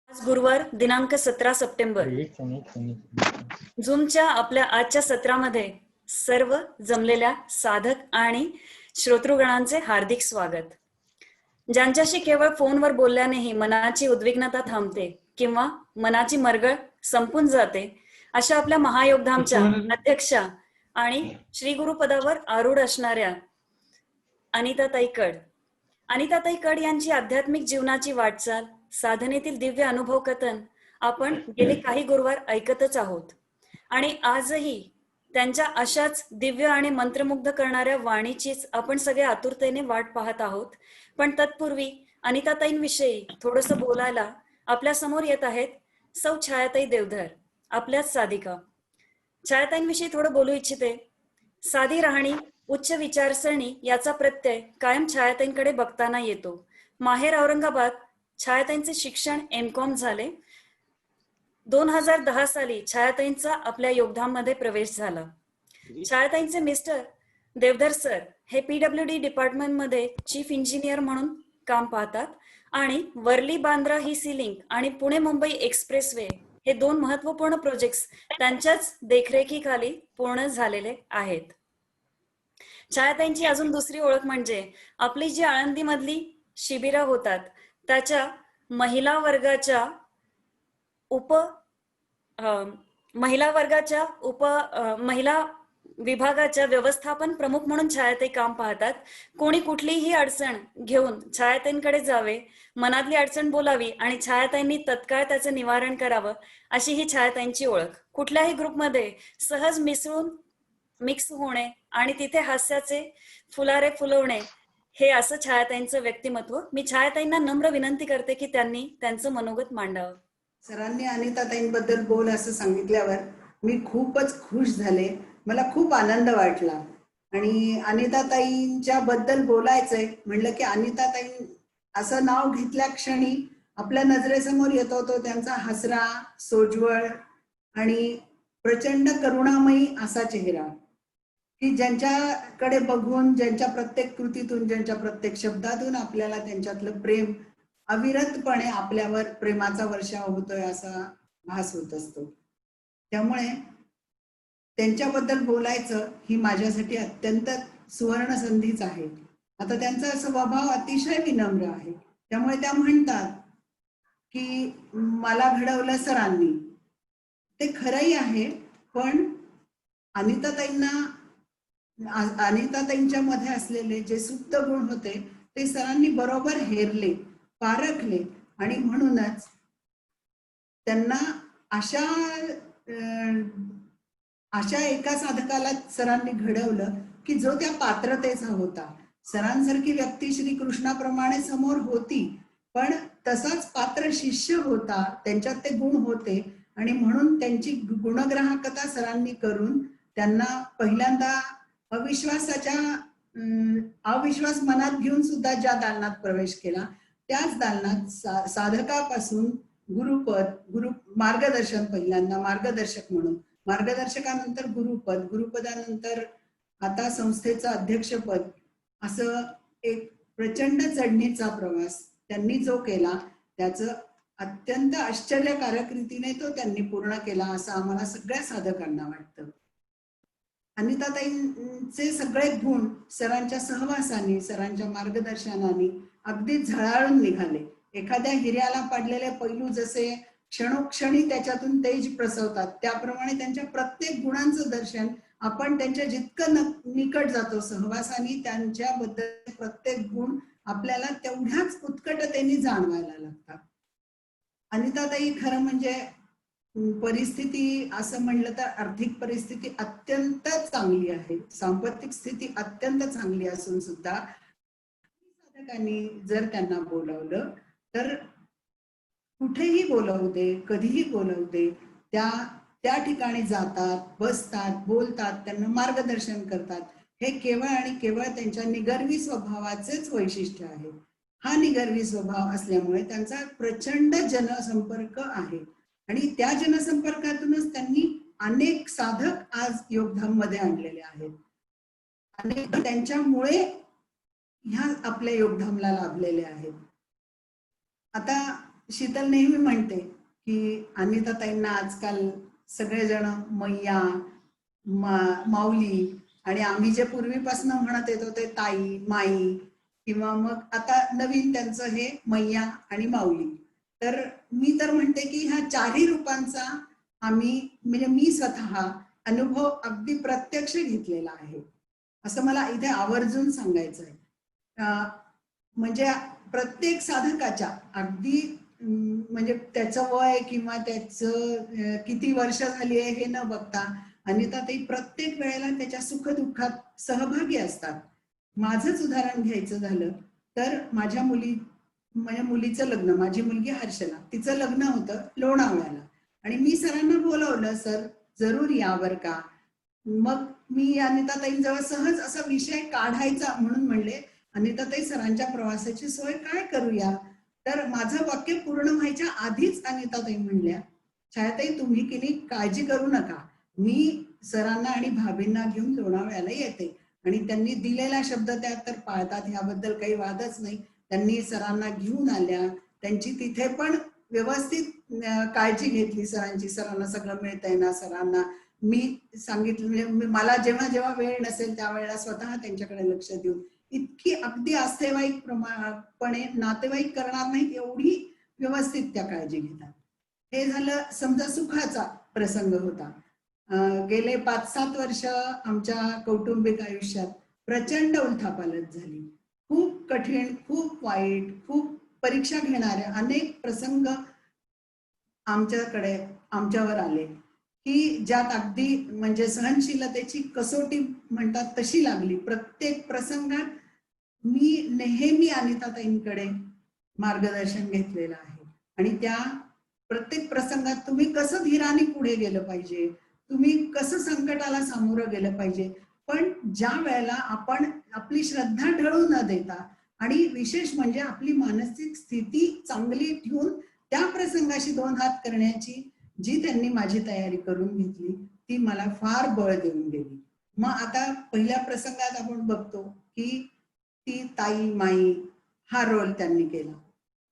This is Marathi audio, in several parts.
आज गुरुवार दिनांक 17 सप्टेंबर. झूमच्या आपल्या आजच्या सत्रामध्ये सर्व जमलेल्या साधक आणि श्रोतृगणांचे हार्दिक स्वागत. ज्यांच्याशी केवळ फोनवर बोलल्यानेही मनाची उद्विग्नता थांबते किंवा मनाची मरगळ संपून जाते, अशा आपल्या महायोगधामच्या अध्यक्षा आणि श्री गुरुपदावर आरूढ असणाऱ्या अनिताताई कड. अनिताताई कड यांची आध्यात्मिक जीवनाची वाटचाल, साधनेतील दिव्य अनुभव कथन आपण गेले काही गुरुवार ऐकतच आहोत आणि आजही त्यांच्या अशाच दिव्य आणि मंत्रमुग्ध करणाऱ्या वाणीचीच आपण सगळे आतुरतेने वाट पाहत आहोत. पण तत्पूर्वी अनिताताईंविषयी थोडंसं बोलायला आपल्या समोर येत आहेत सौ छायाताई देवधर, आपल्याच साधिका. छायाताईंविषयी थोडं बोलू इच्छिते. साधी राहणी, उच्च विचारसरणी याचा प्रत्यय कायम छायाताईंकडे बघताना येतो. माहेर औरंगाबाद. छायाताईंचे शिक्षण एमकॉम झाले. 2010 साली छायाताईंचा आपल्या योगधाममध्ये प्रवेश झाला. छायाताईंचे मिस्टर देवधर सर हे PWD डिपार्टमेंटमध्ये चीफ इंजिनियर म्हणून काम पाहतात आणि वर्ली बांद्रा ही सी लिंक आणि पुणे मुंबई एक्सप्रेसवे हे 2 महत्वपूर्ण प्रोजेक्ट्स त्यांच्याच देखरेखीखाली पूर्ण झालेले आहेत. छायाताईंची अजून दुसरी ओळख म्हणजे आपली जी आळंदीमधली शिबिरं होतात त्याच्या महिला विभागाच्या व्यवस्थापन प्रमुख म्हणून छायाताई काम पाहतात. कोणी कुठलीही अडचण घेऊन छायाताईंकडे जावे, मनातली अडचण बोलावी आणि छायाताईंनी तत्काळ त्याचं निवारण करावं, अशी ही छायाताईंची ओळख. कुठल्याही ग्रुपमध्ये सहज मिक्स होणे आणि तिथे हास्याचे फुलारे फुलवणे, हे असं छायाताईंचं व्यक्तिमत्व. मी छायाताईंना नम्र विनंती करते की त्यांनी त्यांचं मनोगत मांडावं. सरांनी अनिताताईंबद्दल बोल असं सांगितल्यावर मी खूपच खुश झाले. मला खूप आनंद वाटला आणि अनिताताईंच्या बद्दल बोलायचंय म्हणलं की अनिताताई असं नाव घेतल्या क्षणी आपल्या नजरेसमोर येतो तो त्यांचा हसरा, सोज्वळ आणि प्रचंड करुणामयी असा चेहरा, की ज्यांच्याकडे बघून, ज्यांच्या प्रत्येक कृतीतून, ज्यांच्या प्रत्येक शब्दातून आपल्याला त्यांच्यातलं प्रेम अविरतपणे आपल्यावर प्रेमाचा वर्षाव होतोय असा भास होत असतो. त्यामुळे त्यांच्याबद्दल बोलायचं ही माझ्यासाठी अत्यंत सुवर्ण संधीच आहे. आता त्यांचा स्वभाव अतिशय विनम्र आहे. त्यामुळे त्या म्हणतात की मला घडवलं सरांनी. ते खरंही आहे, पण अनिताताईंच्या मध्ये असलेले जे सुप्त गुण होते ते सरांनी बरोबर हेरले, पारखले आणि म्हणूनच त्यांना अशा एका साधकाला सरांनी घडवलं की जो त्या पात्रतेचा होता. सरांसारखी व्यक्ती श्रीकृष्णाप्रमाणे समोर होती, पण तसाच पात्र शिष्य होता, त्यांच्यात ते गुण होते आणि म्हणून त्यांची गुणग्राहकता सरांनी करून त्यांना पहिल्यांदा अविश्वास मनात घेऊन सुद्धा ज्या दालनात प्रवेश केला, त्याच दालनात साधकापासून मार्गदर्शन, पहिल्यांदा मार्गदर्शक म्हणून, मार्गदर्शकानंतर गुरुपदानंतर आता संस्थेचं अध्यक्षपद, असं एक प्रचंड चढणीचा प्रवास त्यांनी जो केला त्याचं अत्यंत आश्चर्यकारक रीतीने तो त्यांनी पूर्ण केला असं आम्हाला सगळ्या साधकांना वाटतं. अनिताताईंचे सगळे गुण सरांच्या सहवासाने, सरांच्या मार्गदर्शनाने अगदी झळाळून निघाले. एखाद्या हिऱ्याला पडलेले पैलू जसे क्षणोक्षणी त्याच्यातून तेज प्रसवतात, त्याप्रमाणे त्यांच्या प्रत्येक गुणांचं दर्शन आपण त्यांच्या जितकं निकट जातो सहवासाने, त्यांच्याबद्दल प्रत्येक गुण आपल्याला तेवढ्याच उत्कटतेने जाणवायला लागतात. अनिताताई खरं म्हणजे परिस्थिती असं म्हणलं तर आर्थिक परिस्थिती अत्यंत चांगली आहे, सांपत्तिक स्थिती अत्यंत चांगली असून सुद्धा साधकांनी जर त्यांना बोलवलं तर कुठेही बोलवू दे, कधीही बोलवू दे, त्या ठिकाणी जातात, बसतात, बोलतात, त्यांना मार्गदर्शन करतात. हे केवळ आणि केवळ त्यांच्या निगर्वी स्वभावाचेच वैशिष्ट्य आहे. हा निगर्वी स्वभाव असल्यामुळे त्यांचा प्रचंड जनसंपर्क आहे आणि त्या जनसंपर्कातूनच त्यांनी अनेक साधक आज योगधाम मध्ये आणलेले आहेत. अनेक त्यांच्यामुळे ह्या आपल्या योगधामला लाभलेले आहेत. आता शीतल नेहमी म्हणते की अनिताताईंना आजकाल सगळेजण मैया, माऊली, आणि आम्ही जे पूर्वीपासून म्हणत येतो ते ताई, माई, किंवा मग आता नवीन त्यांचं हे मैया आणि माऊली. तर मी तर म्हणते की ह्या चारही रूपांचा आम्ही, म्हणजे मी स्वतः अनुभव अगदी प्रत्यक्ष घेतलेला आहे, असं मला इथे आवर्जून सांगायचं आहे. म्हणजे प्रत्येक साधकाच्या अगदी म्हणजे त्याचं वय किंवा त्याचं किती वर्ष झाली आहे हे न बघता अनिताताई प्रत्येक वेळेला त्याच्या सुखदुःखात सहभागी असतात. माझंच उदाहरण घ्यायचं झालं तर माझ्या मुलीचं लग्न, माझी मुलगी हर्षला, तिचं लग्न होतं लोणावळ्याला, आणि मी सरांना बोलवलं, सर जरूर या बर का. मग मी अनिताताईंजवळ सहज असा विषय काढायचा म्हणून म्हणले, अनिताताई सरांच्या प्रवासाची सोय काय करूया. तर माझं वाक्य पूर्ण व्हायच्या आधीच अनिताताई म्हणल्या, छायाताई तुम्ही की नाही काळजी करू नका, मी सरांना आणि भाभींना घेऊन लोणावळ्याला येते. आणि त्यांनी दिलेला शब्द त्या तर पाळतात, ह्याबद्दल काही वादच नाही. त्यांनी सरांना घेऊन आल्या, त्यांची तिथे पण व्यवस्थित काळजी घेतली सरांची, सरांना सगळं मिळतंय ना, सरांना मी सांगितलं, म्हणजे मला जेव्हा जेव्हा वेळ नसेल त्यावेळेला स्वतः त्यांच्याकडे लक्ष देऊन इतकी अगदी आस्थेवाईक प्रमाणपणे नातेवाईक करणार नाहीत एवढी व्यवस्थित त्या काळजी घेतात. हे झालं समजा सुखाचा प्रसंग होता. गेले 5-7 वर्ष आमच्या कौटुंबिक आयुष्यात प्रचंड उलथापालथ झाली. खूप कठीण, खूप वाईट, खूप परीक्षा घेणारे अनेक प्रसंग आमच्यावर आले की ज्यात अगदी म्हणजे सहनशीलतेची कसोटी म्हणतात तशी लागली. प्रत्येक प्रसंगात मी नेहमी अनिताताईंकडे मार्गदर्शन घेतलेलं आहे, आणि त्या प्रत्येक प्रसंगात तुम्ही कसं धीराने पुढे गेलं पाहिजे, तुम्ही कसं संकटाला सामोरं गेलं पाहिजे, पण ज्या वेळेला आपण आपली श्रद्धा ढळू न देता आणि विशेष म्हणजे आपली मानसिक स्थिती चांगली ठेवून त्या प्रसंगाशी 2 हात करण्याची जी त्यांनी माझी तयारी करून घेतली ती मला फार बळ देऊन गेली. मग आता पहिल्या प्रसंगात आपण बघतो की ती ताई माई हा रोल त्यांनी केला,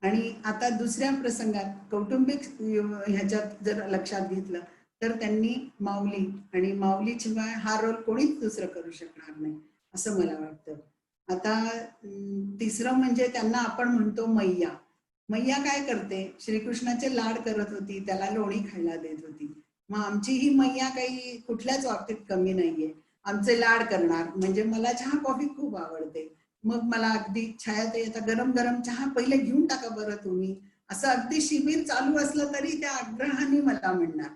आणि आता दुसऱ्या प्रसंगात कौटुंबिक ह्याच्यात जर लक्षात घेतलं तर त्यांनी माऊली, आणि माऊलीशिवाय हा रोल कोणीच दुसरं करू शकणार नाही असं मला वाटतं. आता तिसरं म्हणजे त्यांना आपण म्हणतो मैया. मैया काय करते, श्रीकृष्णाचे लाड करत होती, त्याला लोणी खायला देत होती. मग आमची ही मैया काही कुठल्याच बाबतीत कमी नाहीये, आमचे लाड करणार. म्हणजे मला चहा कॉफी खूप आवडते, मग मला अगदी छायाताई आता गरम गरम चहा पहिले घेऊन टाका बरं तुम्ही, असं अगदी शिबिर चालू असलं तरी त्या आग्रहाने मला म्हणणार.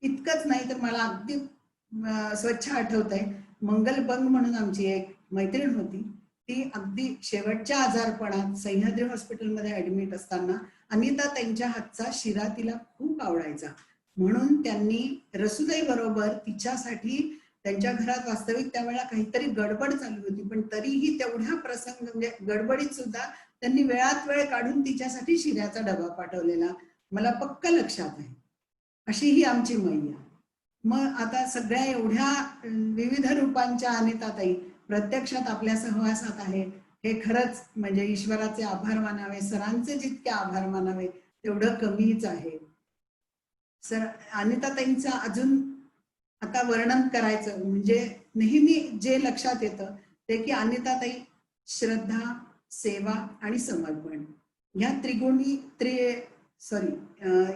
इतकंच नाही तर मला अगदी स्वच्छ आठवतंय, मंगल बंग म्हणून आमची एक मैत्रीण होती, ती अगदी शेवटच्या आजारपणात सह्याद्री हॉस्पिटलमध्ये ऍडमिट असताना अनिता त्यांच्या हातचा शिरा तिला खूप आवडायचा, म्हणून त्यांनी रसुदाई बरोबर तिच्यासाठी त्यांच्या घरात वास्तविक त्यावेळेला काहीतरी गडबड चालू होती, पण तरीही तेवढ्या प्रसंग म्हणजे गडबडीत सुद्धा त्यांनी वेळात वेळ काढून तिच्यासाठी शिऱ्याचा डबा पाठवलेला मला पक्क लक्षात आहे. अशी ही आमची मैया. मग आता सगळ्या एवढ्या विविध रूपांच्या अनिताताई प्रत्यक्षात आपल्या सहवासात आहे, हे खरंच म्हणजे ईश्वराचे आभार मानावे, सरांचे जितके आभार मानावे तेवढं कमीच आहे. सर अनिताताईंचं अजून आता वर्णन करायचं म्हणजे नेहमी जे लक्षात येतं ते की अनिताताई श्रद्धा, सेवा आणि समर्पण ह्या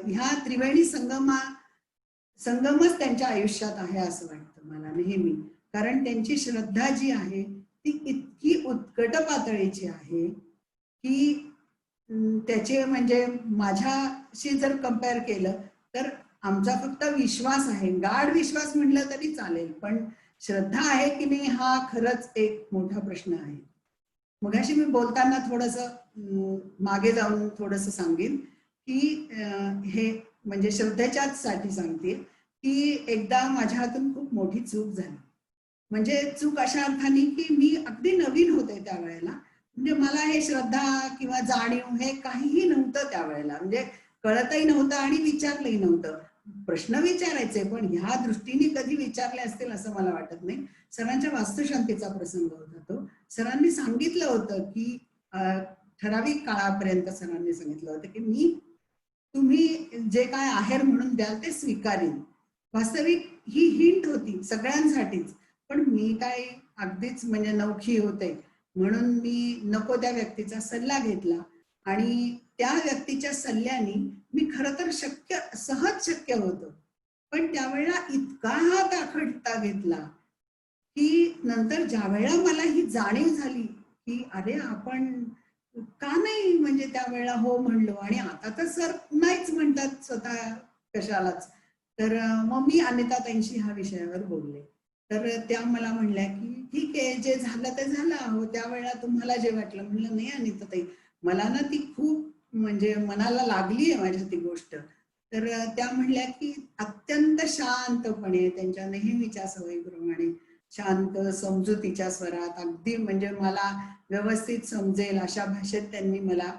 ह्या त्रिवेणी संगमच त्यांच्या आयुष्यात आहे असं वाटतं मला नेहमी. कारण त्यांची श्रद्धा जी आहे ती इतकी उत्कट पातळीची आहे की त्याचे म्हणजे माझ्याशी जर कंपेअर केलं तर आमचा फक्त विश्वास आहे, गाढ विश्वास म्हटलं तरी चालेल, पण श्रद्धा आहे की नाही हा खरंच एक मोठा प्रश्न आहे. मगाशी मी बोलताना थोडंसं मागे जाऊन थोडंसं सांगेन की हे म्हणजे श्रद्धेच्याच साठी सांगते की एकदा माझ्या हातून खूप मोठी चूक झाली. म्हणजे चूक अशा अर्थाने की मी अगदी नवीन होते त्यावेळेला, म्हणजे मला हे श्रद्धा किंवा जाणीव हे काहीही नव्हतं त्यावेळेला, म्हणजे कळतही नव्हतं आणि विचारलंही नव्हतं. प्रश्न विचारायचे पण ह्या दृष्टीने कधी विचारले असतील असं मला वाटत नाही. सरांच्या वास्तुशांतीचा प्रसंग होता तो. सरांनी सांगितलं होतं की ठराविक काळापर्यंत सरांनी सांगितलं होतं की मी तुम्ही जे काय आहेर म्हणून द्याल ते स्वीकारेन. वास्तविक ही हिंट होती सगळ्यांसाठीच. पण मी काय अगदीच म्हणजे नवखी होते म्हणून मी नको त्या व्यक्तीचा सल्ला घेतला आणि त्या व्यक्तीच्या सल्ल्याने मी खरं तर सहज शक्य होतं. पण त्यावेळेला इतका हा दाखडता घेतला की नंतर ज्यावेळेला मला ही जाणीव झाली की अरे आपण का नाही म्हणजे त्यावेळेला हो म्हणलो आणि आता तर सर नाहीच म्हणतात स्वतः कशालाच. तर मग मी अनिताताईंशी ह्या विषयावर बोलले. तर त्या मला म्हणल्या की ठीक आहे जे झालं ते झालं. हो त्यावेळेला तुम्हाला जे वाटलं. म्हणलं नाही अनिताताई, मला ना ती खूप म्हणजे मनाला लागली आहे माझ्या ती गोष्ट. तर त्या म्हणल्या की अत्यंत शांतपणे त्यांच्या नेहमीच्या सवयीप्रमाणे शांत समजुतीच्या स्वरात अगदी म्हणजे मला व्यवस्थित समजेल अशा भाषेत त्यांनी मला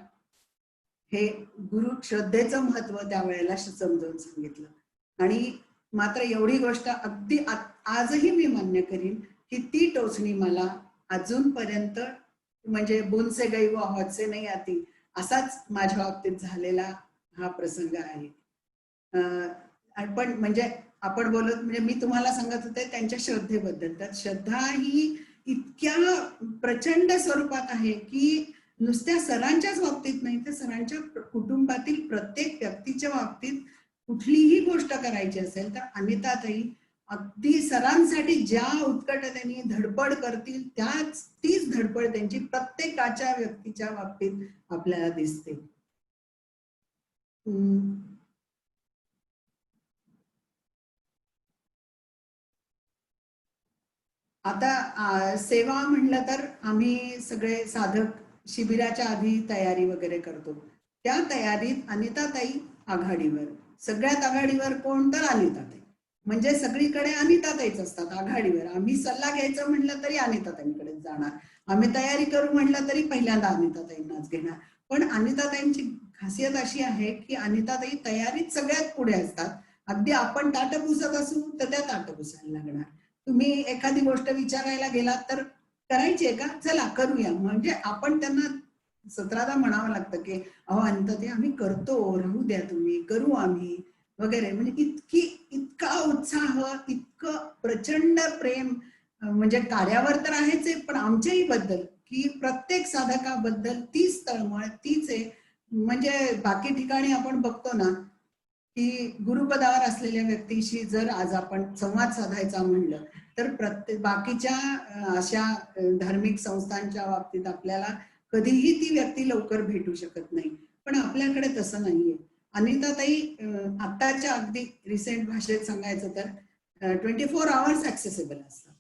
हे गुरु श्रद्धेचं महत्व त्यावेळेला समजावून सांगितलं. आणि मात्र एवढी गोष्ट अगदी आजही मी मान्य करीन की ती टोचणी मला अजूनपर्यंत म्हणजे बुनसे गई व हौद नाही आती असाच माझ्या बाबतीत झालेला हा प्रसंग आहे. पण म्हणजे आपण बोलत म्हणजे मी तुम्हाला सांगत होते त्यांच्या श्रद्धेबद्दल. तर श्रद्धा ही इतक्या प्रचंड स्वरूपात आहे की नुसत्या सरांच्याच बाबतीत नाही तर सरांच्या कुटुंबातील प्रत्येक व्यक्तीच्या बाबतीत कुठलीही गोष्ट करायची असेल तर अनिताताई अगदी सरांसाठी ज्या उत्कटतेने धडपड करतील तीच धडपड त्यांची प्रत्येकाच्या व्यक्तीच्या बाबतीत आपल्याला दिसते. आता सेवा म्हणलं तर आम्ही सगळे साधक शिबिराच्या आधी तयारी वगैरे करतो. त्या तयारीत अनिताताई आघाडीवर. सगळ्यात आघाडीवर कोण तर अनिताताई. म्हणजे सगळीकडे अनिताताईच असतात आघाडीवर. आम्ही सल्ला घ्यायचं म्हणलं तरी अनिताताईंकडेच जाणार. आम्ही तयारी करू म्हणलं तरी पहिल्यांदा अनिताताईंनाच घेणार. पण अनिताताईंची खासियत अशी आहे की अनिताताई तयारीत सगळ्यात पुढे असतात. अगदी आपण ताट पुसत असू तर त्या ताट पुसायला लागणार. तुम्ही एखादी गोष्ट विचारायला गेलात तर करायची आहे का, चला करूया. म्हणजे आपण त्यांना 17दा म्हणावं लागतं की अहो अनिताताई आम्ही करतो, राहू द्या तुम्ही, करू आम्ही वगैरे. म्हणजे इतका उत्साह, इतकं प्रचंड प्रेम. म्हणजे कार्यावर तर आहेच आहे पण आमच्याही बद्दल की प्रत्येक साधकाबद्दल तीच तळमळ, तीच आहे. म्हणजे बाकी ठिकाणी आपण बघतो ना की गुरुपदावर असलेल्या व्यक्तीशी जर आज आपण संवाद साधायचा म्हणलं तर प्रत्येक बाकीच्या अशा धार्मिक संस्थांच्या बाबतीत आपल्याला कधीही ती व्यक्ती लवकर भेटू शकत नाही. पण आपल्याकडे तसं नाहीये. अनिताताई आत्ताच्या अगदी रिसेंट भाषेत सांगायचं तर 24 आवर्स ऍक्सेसिबल असतात.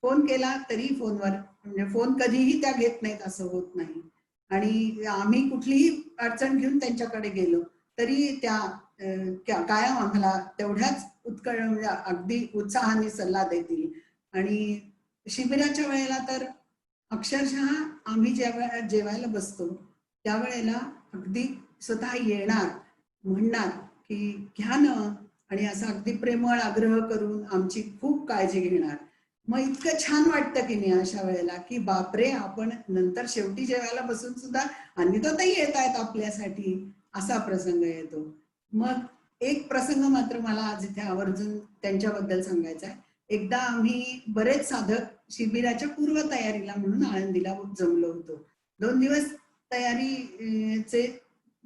फोन केला तरी फोनवर म्हणजे फोन कधीही त्या घेत नाहीत असं होत नाही. आणि आम्ही कुठलीही अडचण घेऊन त्यांच्याकडे गेलो तरी त्या कायम आम्हाला तेवढ्याच म्हणजे अगदी उत्साहाने सल्ला देतील. आणि शिबिराच्या वेळेला तर अक्षरशः आम्ही जेवायला बसतो त्यावेळेला अगदी स्वतः येणार, म्हणणार की घ्या ना, आणि असं अगदी प्रेमळ आग्रह करून आमची खूप काळजी घेणार. मग इतकं छान वाटतं की नाही अशा वेळेला की बापरे, आपण नंतर शेवटी जेवायला बसून सुद्धा अनिताताई येत आहेत आपल्यासाठी, असा प्रसंग येतो. मग एक प्रसंग मात्र मला आज इथे आवर्जून त्यांच्याबद्दल सांगायचा आहे. एकदा आम्ही बरेच साधक शिबिराच्या पूर्व तयारीला म्हणून आळंदीला जमलो होतो. 2 दिवस तयारीचे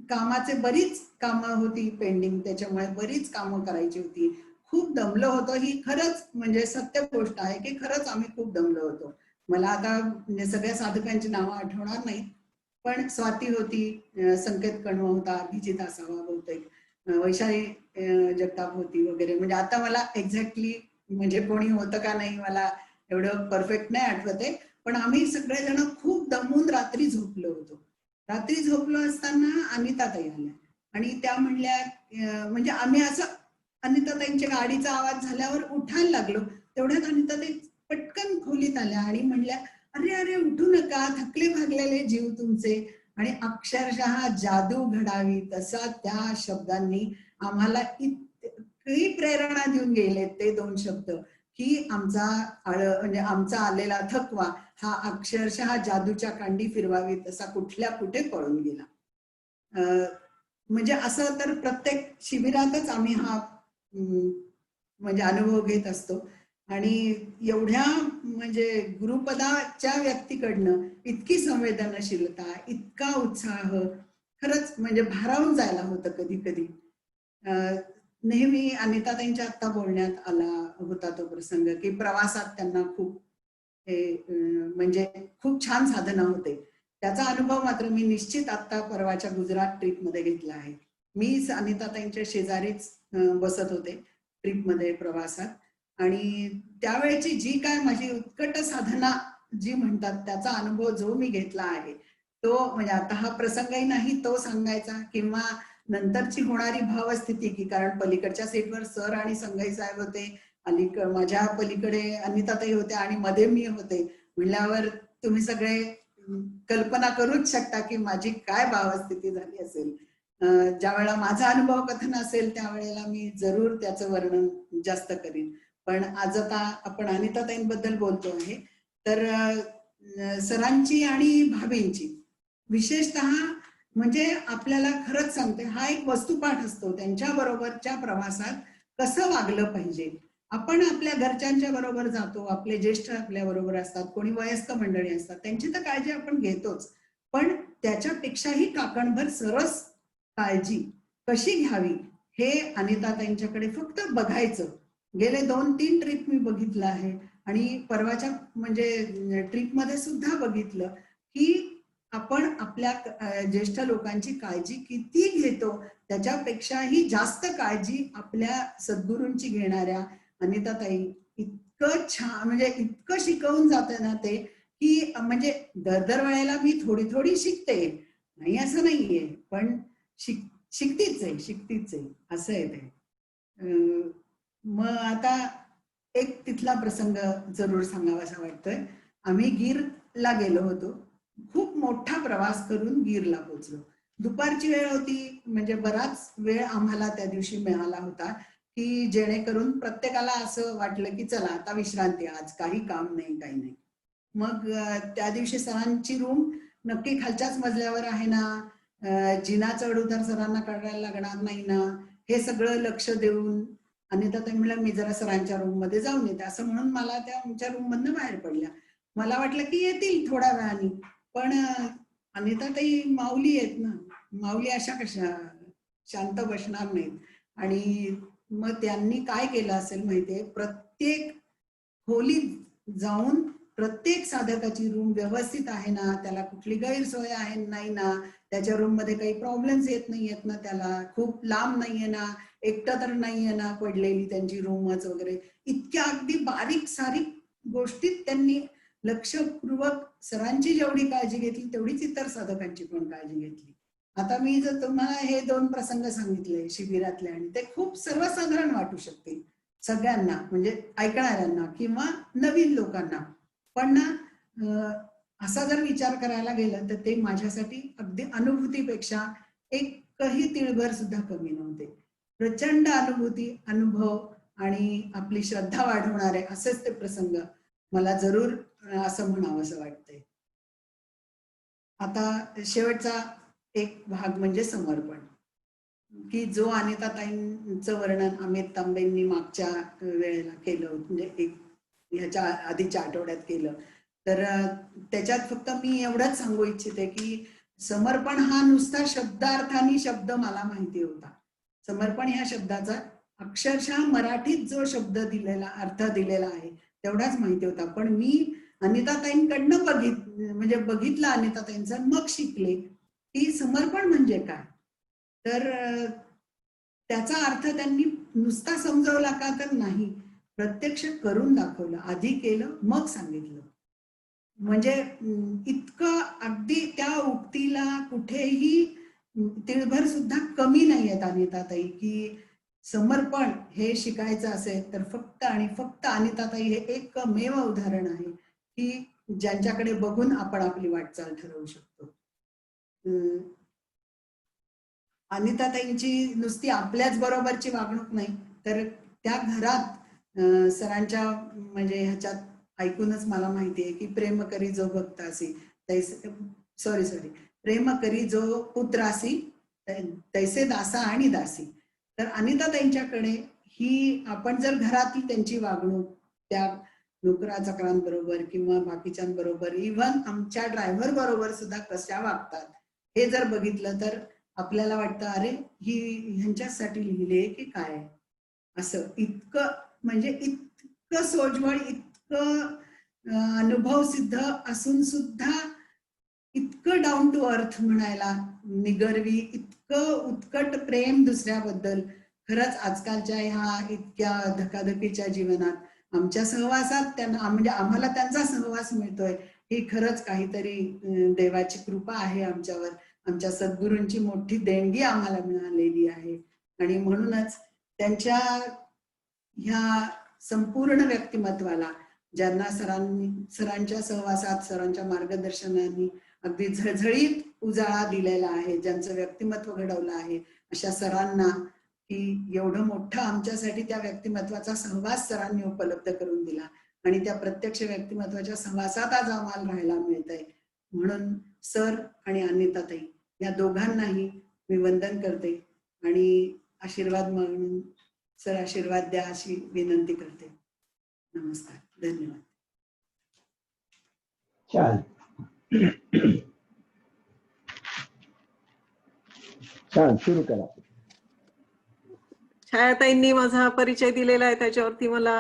कामाचे बरीच कामं होती पेंडिंग, त्याच्यामुळे बरीच कामं करायची होती. खूप दमलो होतो. ही खरंच म्हणजे सत्य गोष्ट आहे की खरंच आम्ही खूप दमलो होतो. मला आता म्हणजे सगळ्या साधकांची नावं आठवणार नाहीत. पण स्वाती होती, संकेत कणव होता, अभिजित असावा बहुतेक, वैशाली जगताप होती वगैरे. म्हणजे आता मला एक्झॅक्टली म्हणजे कोणी होतं का नाही मला एवढं परफेक्ट नाही आठवते. पण आम्ही सगळेजण खूप दमून रात्री झोपलो होतो. रात्री झोपलो असताना अनिताताई आल्या आणि त्या म्हणल्या म्हणजे आम्ही असं अनिताताईंच्या गाडीचा आवाज झाल्यावर उठायला लागलो. तेवढ्यात अनिताताई पटकन खोलीत आल्या आणि म्हणल्या, अरे अरे उठू नका, थकले भागलेले जीव तुमचे. आणि अक्षरशः जादू घडावी तसा त्या शब्दांनी आम्हाला इतकी प्रेरणा देऊन गेले ते 2 शब्द की आमचा म्हणजे आमचा आलेला थकवा हा अक्षरशः जादूच्या कांडी फिरवावी तसा कुठल्या कुठे पळून गेला. म्हणजे असं तर प्रत्येक शिबिरातच आम्ही हा म्हणजे अनुभव घेत असतो. आणि एवढ्या म्हणजे गुरुपदाच्या व्यक्तीकडनं इतकी संवेदनशीलता, इतका उत्साह, खरंच म्हणजे भारावून जायला होतं कधी कधी. नेहमी अनिताताईंच्या आत्ता बोलण्यात आला होता तो प्रसंग की प्रवासात त्यांना खूप हे म्हणजे खूप छान साधना होते. त्याचा अनुभव मात्र मी निश्चित आता परवाच्या गुजरात ट्रिपमध्ये घेतला आहे. मी अनिताताईंच्या शेजारीच बसत होते ट्रिपमध्ये, प्रवासात. आणि त्यावेळेची जी काय माझी उत्कट साधना जी म्हणतात त्याचा अनुभव जो मी घेतला आहे, तो म्हणजे आता हा प्रसंगही नाही तो सांगायचा, किंवा नंतरची होणारी भावस्थिती, की कारण पलीकडच्या सीटवर सर आणि संघई साहेब होते, माझ्या पलीकडे अनिताताई होत्या आणि मध्ये मी होते म्हणल्यावर तुम्ही सगळे कल्पना करूच शकता की माझी काय भावस्थिती झाली असेल. ज्या वेळेला माझा अनुभव कथन असेल त्यावेळेला मी जरूर त्याचं वर्णन जास्त करीन. पण आज आता आपण अनिताताईंबद्दल बोलतो आहे, तर सरांची आणि भाभींची विशेषतः म्हणजे आपल्याला खरंच सांगते, हा एक वस्तुपाठ असतो त्यांच्या बरोबरच्या प्रवासात कसं वागलं पाहिजे. आपण आपल्या घरच्यांच्या बरोबर जातो, आपले ज्येष्ठ आपल्या बरोबर असतात, कोणी वयस्क मंडळी असतात, त्यांची तर काळजी आपण घेतोच, पण त्याच्यापेक्षाही काकणभर सरस काळजी कशी घ्यावी हे अनिताताईंच्याकडे फक्त बघायचं. गेले 2-3 ट्रिप मी बघितलं आहे आणि परवाच्या म्हणजे ट्रिपमध्ये सुद्धा बघितलं की आपण आपल्या ज्येष्ठ लोकांची काळजी किती घेतो त्याच्यापेक्षाही जास्त काळजी आपल्या सद्गुरूंची घेणाऱ्या अनिताताई इतकं छान, म्हणजे इतकं शिकवून जाते ना ते, की म्हणजे दर वेळेला मी थोडी थोडी शिकते, नाही असं नाहीये, पण शिकतीच आहे असं आहे ते. मग आता एक तिथला प्रसंग जरूर सांगावासा वाटतोय. आम्ही गीरला गेलो होतो, खूप मोठा प्रवास करून गीरला पोहोचलो. दुपारची वेळ होती, म्हणजे बराच वेळ आम्हाला त्या दिवशी मिळाला होता, की जेणेकरून प्रत्येकाला असं वाटलं की चला आता विश्रांती, आज काही काम नाही काही नाही. मग त्या दिवशी सरांची रूम नक्की खालच्याच मजल्यावर आहे ना, जिना चढ उतार सरांना करायला लागणार नाही ना, हे सगळं लक्ष देऊन अनिताताई म्हणल्या मी जरा सरांच्या रूम मध्ये जाऊन येते, असं म्हणून मला त्या आमच्या रूम मधनं बाहेर पडल्या. मला वाटलं की येतील थोड्या वेळाने, पण अनिताताई माऊली आहेत ना, माऊली अशा कशा शांत बसणार नाहीत. आणि मग त्यांनी काय केलं असेल माहितीये, प्रत्येक खोलीत जाऊन प्रत्येक साधकाची रूम व्यवस्थित आहे ना, त्याला कुठली गैरसोय आहे नाही ना, त्याच्या रूम मध्ये काही प्रॉब्लेम्स येत नाहीयेत ना, त्याला खूप लांब नाहीये ना, एकटं तर नाहीये ना पडलेली त्यांची रूमच वगैरे, इतक्या अगदी बारीक सारीक गोष्टीत त्यांनी लक्षपूर्वक सरांची जेवढी काळजी घेतली तेवढीच इतर साधकांची पण काळजी घेतली. आता मी जर तुम्हाला हे 2 प्रसंग सांगितले शिबिरातले, आणि ते खूप सर्वसाधारण वाटू शकतील सगळ्यांना, म्हणजे ऐकणाऱ्यांना किंवा नवीन लोकांना, पण ना असा जर विचार करायला गेलं तर ते माझ्यासाठी अगदी अनुभूतीपेक्षा एकही तिळभर सुद्धा कमी नव्हते. प्रचंड अनुभूती, अनुभव आणि आपली श्रद्धा वाढवणारे असेच ते प्रसंग मला जरूर असं म्हणावंसं वाटतंय. आता शेवटचा एक भाग म्हणजे समर्पण, की जो अनिताताईंचं वर्णन अमित तांबेंनी मागच्या वेळेला केलं, म्हणजे एक ह्याच्या आधीच्या आठवड्यात केलं, तर त्याच्यात फक्त मी एवढंच सांगू इच्छिते की समर्पण हा नुसता शब्दार्थाने शब्द मला माहिती होता. समर्पण ह्या शब्दाचा अक्षरशः मराठीत जो शब्द दिलेला, अर्थ दिलेला आहे तेवढाच माहिती होता, पण मी अनिताताईंकडनं म्हणजे बघितलं अनिताताईंचं, मग शिकले की समर्पण म्हणजे काय. तर त्याचा अर्थ त्यांनी नुसता समजवला का, तर नाही, प्रत्यक्ष करून दाखवलं, आधी केलं मग सांगितलं. म्हणजे इतकं अगदी त्या उक्तीला कुठेही तिळभर सुद्धा कमी नाही आहेत अनिताताई, की समर्पण हे शिकायचं असेल तर फक्त आणि फक्त अनिताताई हे एकमेव उदाहरण आहे की ज्यांच्याकडे बघून आपण आपली वाटचाल ठरवू शकतो. अनिताताईंची नुसती आपल्याच बरोबरची वागणूक नाही, तर त्या घरात सरांच्या म्हणजे ह्याच्यात ऐकूनच मला माहितीये की प्रेम करी जो भक्तासी, सॉरी प्रेम करी जो पुत्रासी तैसे दासा आणि दासी. तर अनिताताईंच्याकडे ही आपण जर घरातली त्यांची वागणूक त्या नोकरा चाकरांबरोबर किंवा बाकीच्यांबरोबर इव्हन आमच्या ड्रायव्हर बरोबर सुद्धा कशा वागतात हे जर बघितलं तर आपल्याला वाटतं अरे ही ह्यांच्यासाठी लिहिली की काय, असं इतकं म्हणजे इतकं सोज्वळ, इतकं अनुभव सिद्ध असून सुद्धा इतकं डाऊन टू अर्थ म्हणायला निगर्वी, इतकं उत्कट प्रेम दुसऱ्याबद्दल. खरंच आजकालच्या ह्या इतक्या धकाधकीच्या जीवनात आमच्या सहवासात त्यांना म्हणजे आम्हाला त्यांचा सहवास मिळतोय ही खरंच काहीतरी देवाची कृपा आहे आमच्यावर, आमच्या सद्गुरूंची मोठी देणगी आम्हाला मिळालेली आहे. आणि म्हणूनच त्यांच्या ह्या संपूर्ण व्यक्तिमत्वाला ज्यांना सरांच्या सहवासात सरांच्या मार्गदर्शनाने अगदी झळझळीत उजाळा दिलेला आहे, ज्यांचं व्यक्तिमत्व घडवलं आहे, अशा सरांना की एवढं मोठं आमच्यासाठी त्या व्यक्तिमत्वाचा सहवास सरांनी उपलब्ध करून दिला आणि त्या प्रत्यक्ष व्यक्तिमत्वाच्या सहवासात आज आम्हाला राहायला मिळतंय. म्हणून सर आणि अनिताताई या दोघांनाही मी वंदन करते आणि आशीर्वाद म्हणून सर आशीर्वाद द्या अशी विनंती करते. नमस्कार, धन्यवाद. छान छान, सुरू करा. छायाताईंनी माझा परिचय दिलेला आहे, त्याच्यावरती मला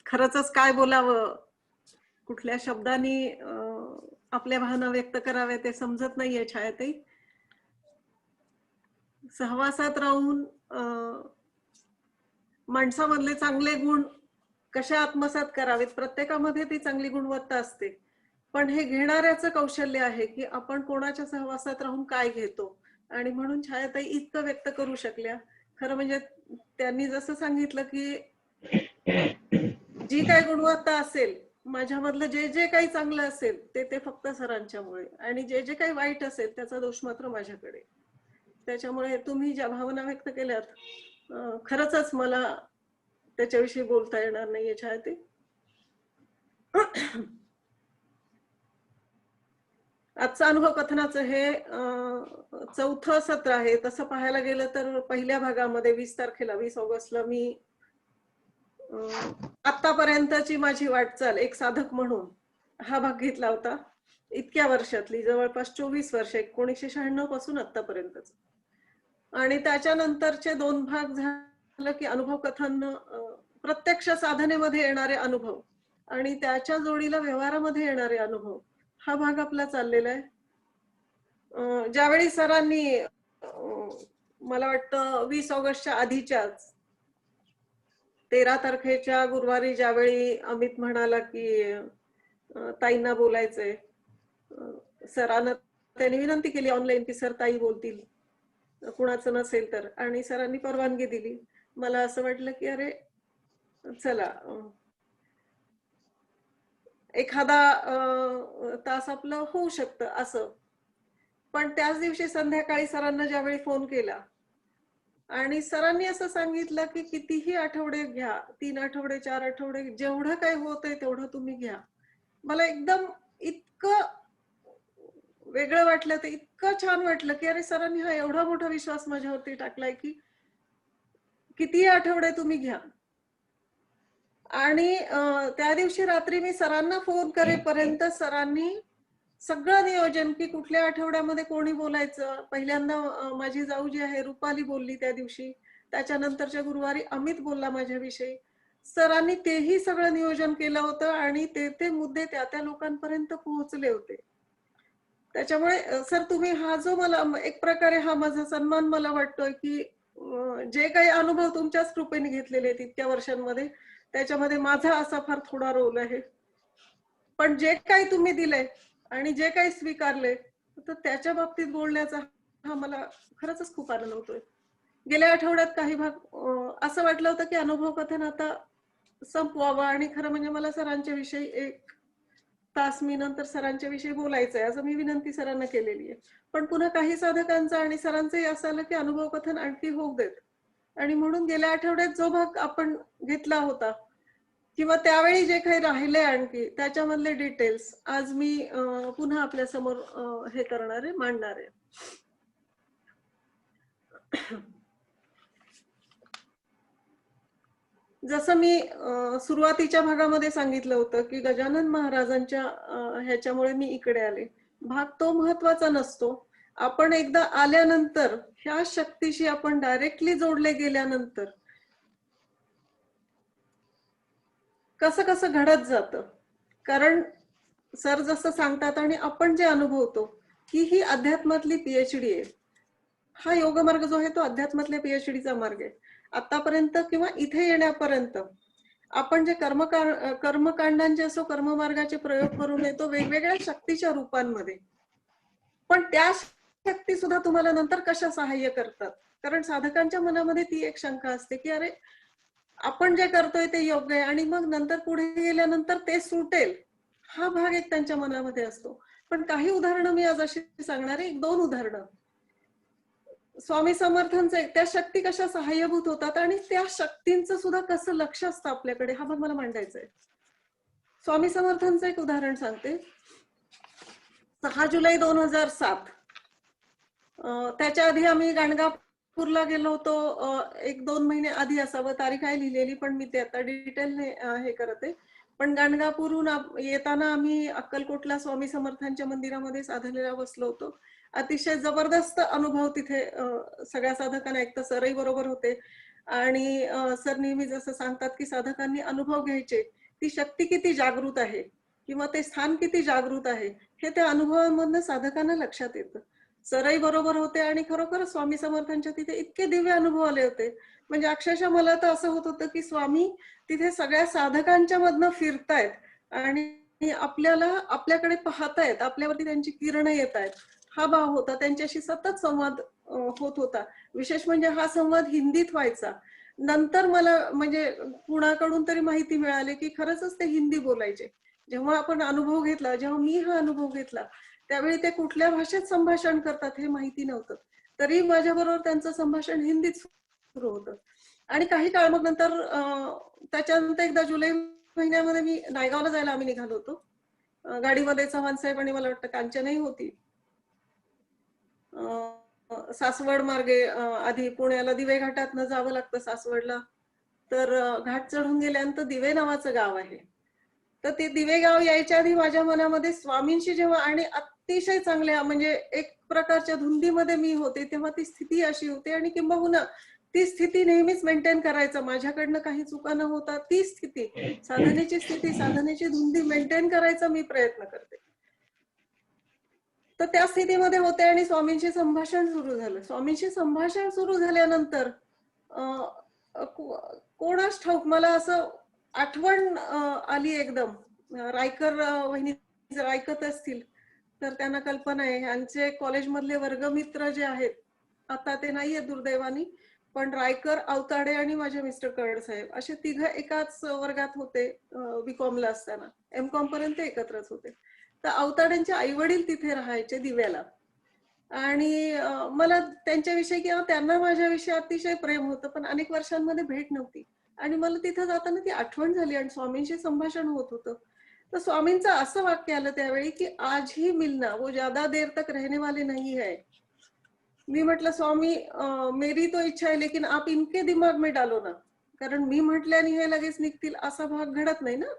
खरंच काय बोलावं, कुठल्या शब्दांनी आपल्या भावना व्यक्त कराव्या ते समजत नाहीये. छायाताई, सहवासात राहून माणसामधले चांगले गुण कशा आत्मसात करावेत, प्रत्येकामध्ये ती चांगली गुणवत्ता असते, पण हे घेणाऱ्याचं कौशल्य आहे की आपण कोणाच्या सहवासात राहून काय घेतो. आणि म्हणून छायाताई इतकं व्यक्त करू शकल्या. खरं म्हणजे त्यांनी जसं सांगितलं की जी काही गुणवत्ता असेल माझ्यामधलं, जे जे काही चांगलं असेल ते फक्त सरांच्यामुळे, आणि जे जे काही वाईट असेल त्याचा दोष मात्र माझ्याकडे. त्याच्यामुळे तुम्ही ज्या भावना व्यक्त केल्यात खरंच मला त्याच्याविषयी बोलता येणार नाहीये. छायाताई, आजचं अनुभव कथनाचं हे 4थं सत्र आहे. तसं पाहायला गेलं तर पहिल्या भागामध्ये 20 तारखेला 20 ऑगस्टला मी आतापर्यंतची माझी वाटचाल एक साधक म्हणून हा भाग घेतला होता. इतक्या वर्षातली जवळपास 24 वर्ष, 1996 पासून आतापर्यंतच. आणि त्याच्यानंतरचे 2 भाग झालं की अनुभव कथन, प्रत्यक्ष साधनेमध्ये येणारे अनुभव आणि त्याच्या जोडीला व्यवहारामध्ये येणारे अनुभव, हा भाग आपला चाललेला आहे. ज्यावेळी सरांनी मला वाटतं 20 ऑगस्टच्या आधीच्याच 13 तारखेच्या गुरुवारी ज्यावेळी अमित म्हणाला की ताईंना बोलायचंय, सरांना त्यांनी विनंती केली ऑनलाईन की सर ताई बोलतील, कुणाचं नसेल तर, आणि सरांनी परवानगी दिली. मला असं वाटलं की अरे चला एखादा तास आपलं होऊ शकतं असं. पण त्याच दिवशी संध्याकाळी सरांना ज्यावेळी फोन केला आणि सरांनी असं सांगितलं की कितीही आठवडे घ्या, 3 आठवडे 4 आठवडे, जेवढं काही होतंय तेवढं तुम्ही घ्या. मला एकदम इतकं वेगळं वाटलं, ते इतकं छान वाटलं की अरे सरांनी हा एवढा मोठा विश्वास माझ्यावरती टाकलाय की कितीही आठवडे तुम्ही घ्या. आणि त्या दिवशी रात्री मी सरांना फोन करेपर्यंत सरांनी सगळं नियोजन की कुठल्या आठवड्यामध्ये कोणी बोलायचं. पहिल्यांदा माझी जाऊ जी आहे रुपाली बोलली त्या दिवशी, त्याच्यानंतरच्या गुरुवारी अमित बोलला माझ्याविषयी. सरांनी तेही सगळं नियोजन केलं होतं आणि ते मुद्दे त्या लोकांपर्यंत पोहोचले होते. त्याच्यामुळे सर तुम्ही हा जो मला एक प्रकारे हा माझा सन्मान मला वाटतोय की जे काही अनुभव तुमच्याच कृपेने घेतलेले आहेत इतक्या वर्षांमध्ये, त्याच्यामध्ये माझा असा फार थोडा रोल आहे. पण जे काही तुम्ही दिलंय आणि जे काही स्वीकारले तर त्याच्या बाबतीत बोलण्याचा हा मला खरंच खूप आनंद होतोय. गेल्या आठवड्यात काही भाग असं वाटलं होतं की अनुभव कथन आता संपवावं, आणि खरं म्हणजे मला सरांच्या विषयी 1 तास मी नंतर सरांच्या विषयी बोलायचंय असं मी विनंती सरांना केलेली आहे. पण पुन्हा काही साधकांचा आणि सरांचंही असं आलं की अनुभव कथन आणखी होऊ देत, आणि म्हणून गेल्या आठवड्यात जो भाग आपण घेतला होता किंवा त्यावेळी जे काही राहिले आणखी त्याच्यामधले डिटेल्स आज मी पुन्हा आपल्या समोर हे करणार आहे, मांडणार आहे. जसं मी सुरुवातीच्या भागामध्ये सांगितलं होतं की गजानन महाराजांच्या ह्याच्यामुळे मी इकडे आले. भाग तो महत्वाचा नसतो. आपण एकदा आल्यानंतर ह्या शक्तीशी आपण डायरेक्टली जोडले गेल्यानंतर कसं कसं घडत जातं. कारण सर जसं सांगतात आणि आपण जे अनुभवतो की ही अध्यात्मातली पीएचडी आहे. हा योगमार्ग जो आहे तो अध्यात्मातल्या पीएचडीचा मार्ग आहे. आतापर्यंत किंवा इथे येण्यापर्यंत आपण जे कर्मकांडांचे असो कर्ममार्गाचे प्रयोग करून येतो वेगवेगळ्या शक्तीच्या रूपांमध्ये. पण त्या शक्ती सुद्धा तुम्हाला नंतर कशा सहाय्य करतात. कारण साधकांच्या मनामध्ये ती एक शंका असते की अरे आपण जे करतोय ते योग्य आहे आणि मग नंतर पुढे गेल्यानंतर ते सुटेल, हा भाग एक त्यांच्या मनामध्ये असतो. पण काही उदाहरणं मी आज अशी सांगणार आहे, 2 उदाहरणं. स्वामी समर्थांचं त्या शक्ती कशा सहाय्यभूत होतात आणि त्या शक्तींचं सुद्धा कसं लक्ष असतं आपल्याकडे, हा भाग मला मांडायचा आहे. स्वामी समर्थांचं एक उदाहरण सांगते. 6 जुलै 2007 त्याच्या आधी आम्ही गाणगापूरला गेलो होतो. 1-2 महिने आधी असावं, तारीख आहे लिहिलेली पण मी ते आता डिटेलने हे करत आहे. पण गाणगापूरहून येताना आम्ही अक्कलकोटला स्वामी समर्थांच्या मंदिरामध्ये साधनेला बसलो होतो. अतिशय जबरदस्त अनुभव तिथे सगळ्या साधकांना. एक तर सरही बरोबर होते आणि सर नेहमी जसं सांगतात की साधकांनी अनुभव घ्यायचे, ती शक्ती किती जागृत आहे किंवा ते स्थान किती जागृत आहे हे त्या अनुभवांमधनं साधकांना लक्षात येतं. सरही बरोबर होते आणि खरोखर स्वामी समर्थांच्या तिथे इतके दिव्य अनुभव आले होते. म्हणजे अक्षरशः मला तर असं होत होतं की स्वामी तिथे सगळ्या साधकांच्या मधनं फिरतायत आणि आपल्याला आपल्याकडे पाहतायत, आपल्यावरती त्यांची किरणं येत आहेत, हा भाव होता. त्यांच्याशी सतत संवाद होत होता. विशेष म्हणजे हा संवाद हिंदीत व्हायचा. नंतर मला म्हणजे कुणाकडून तरी माहिती मिळाली की खरंच ते हिंदी बोलायचे. जेव्हा आपण अनुभव घेतला, जेव्हा मी हा अनुभव घेतला त्यावेळी ते कुठल्या भाषेत संभाषण करतात हे माहिती नव्हतं. तरी माझ्या बरोबर त्यांचं संभाषण हिंदीत सुरू होतं. आणि काही काळ मग नंतर त्याच्यानंतर एकदा जुलै महिन्यामध्ये मी नायगावला जायला आम्ही निघालो होतो. गाडीमध्ये चव्हाण साहेब आणि मला वाटतं कांचनही होती. सासवड मार्गे आधी पुण्याला दिवे घाटातनं जावं लागतं सासवडला. तर घाट चढून गेल्यानंतर दिवे नावाचं गाव आहे. तर ते दिवे गाव यायच्या आधी माझ्या मनामध्ये स्वामींशी जेव्हा आणि अतिशय चांगल्या म्हणजे एक प्रकारच्या धुंदीमध्ये मी होते तेव्हा ती स्थिती अशी होती आणि किंबहुना ती स्थिती नेहमीच मेंटेन करायचं, माझ्याकडनं काही चुका न होता ती स्थिती साधनेची धुंदी मेंटेन करायचा मी प्रयत्न करते. तर त्या स्थितीमध्ये होते आणि स्वामींशी संभाषण सुरू झालं. स्वामींशी संभाषण सुरू झाल्यानंतर कोणास ठाऊक मला असं आठवण आली एकदम. रायकर वहिनी जर ऐकत असतील तर त्यांना कल्पना आहे. यांचे कॉलेजमधले वर्गमित्र जे आहेत, आता ते नाहीये दुर्दैवानी, पण रायकर, अवताडे आणि माझे मिस्टर कर्ड साहेब असे 3 एकाच वर्गात होते बीकॉमला असताना. एमकॉम पर्यंत एकत्रच होते. तर अवताड्यांचे आई वडील तिथे राहायचे दिव्याला आणि मला त्यांच्याविषयी किंवा त्यांना माझ्याविषयी अतिशय प्रेम होतं, पण अनेक वर्षांमध्ये भेट नव्हती. आणि मला तिथं जाताना ती आठवण झाली आणि स्वामींशी संभाषण होत होतं. तर स्वामींचं असं वाक्य आलं त्यावेळी की आज ही मिलना वो ज्यादा देर तक रहने वाले नहीं है. मी म्हटलं स्वामी मेरी तो इच्छा है लेकिन आप इनके दिमाग में डालो ना. कारण मी म्हटल्याने हे लगेच निघतील असा भाग घडत नाही ना.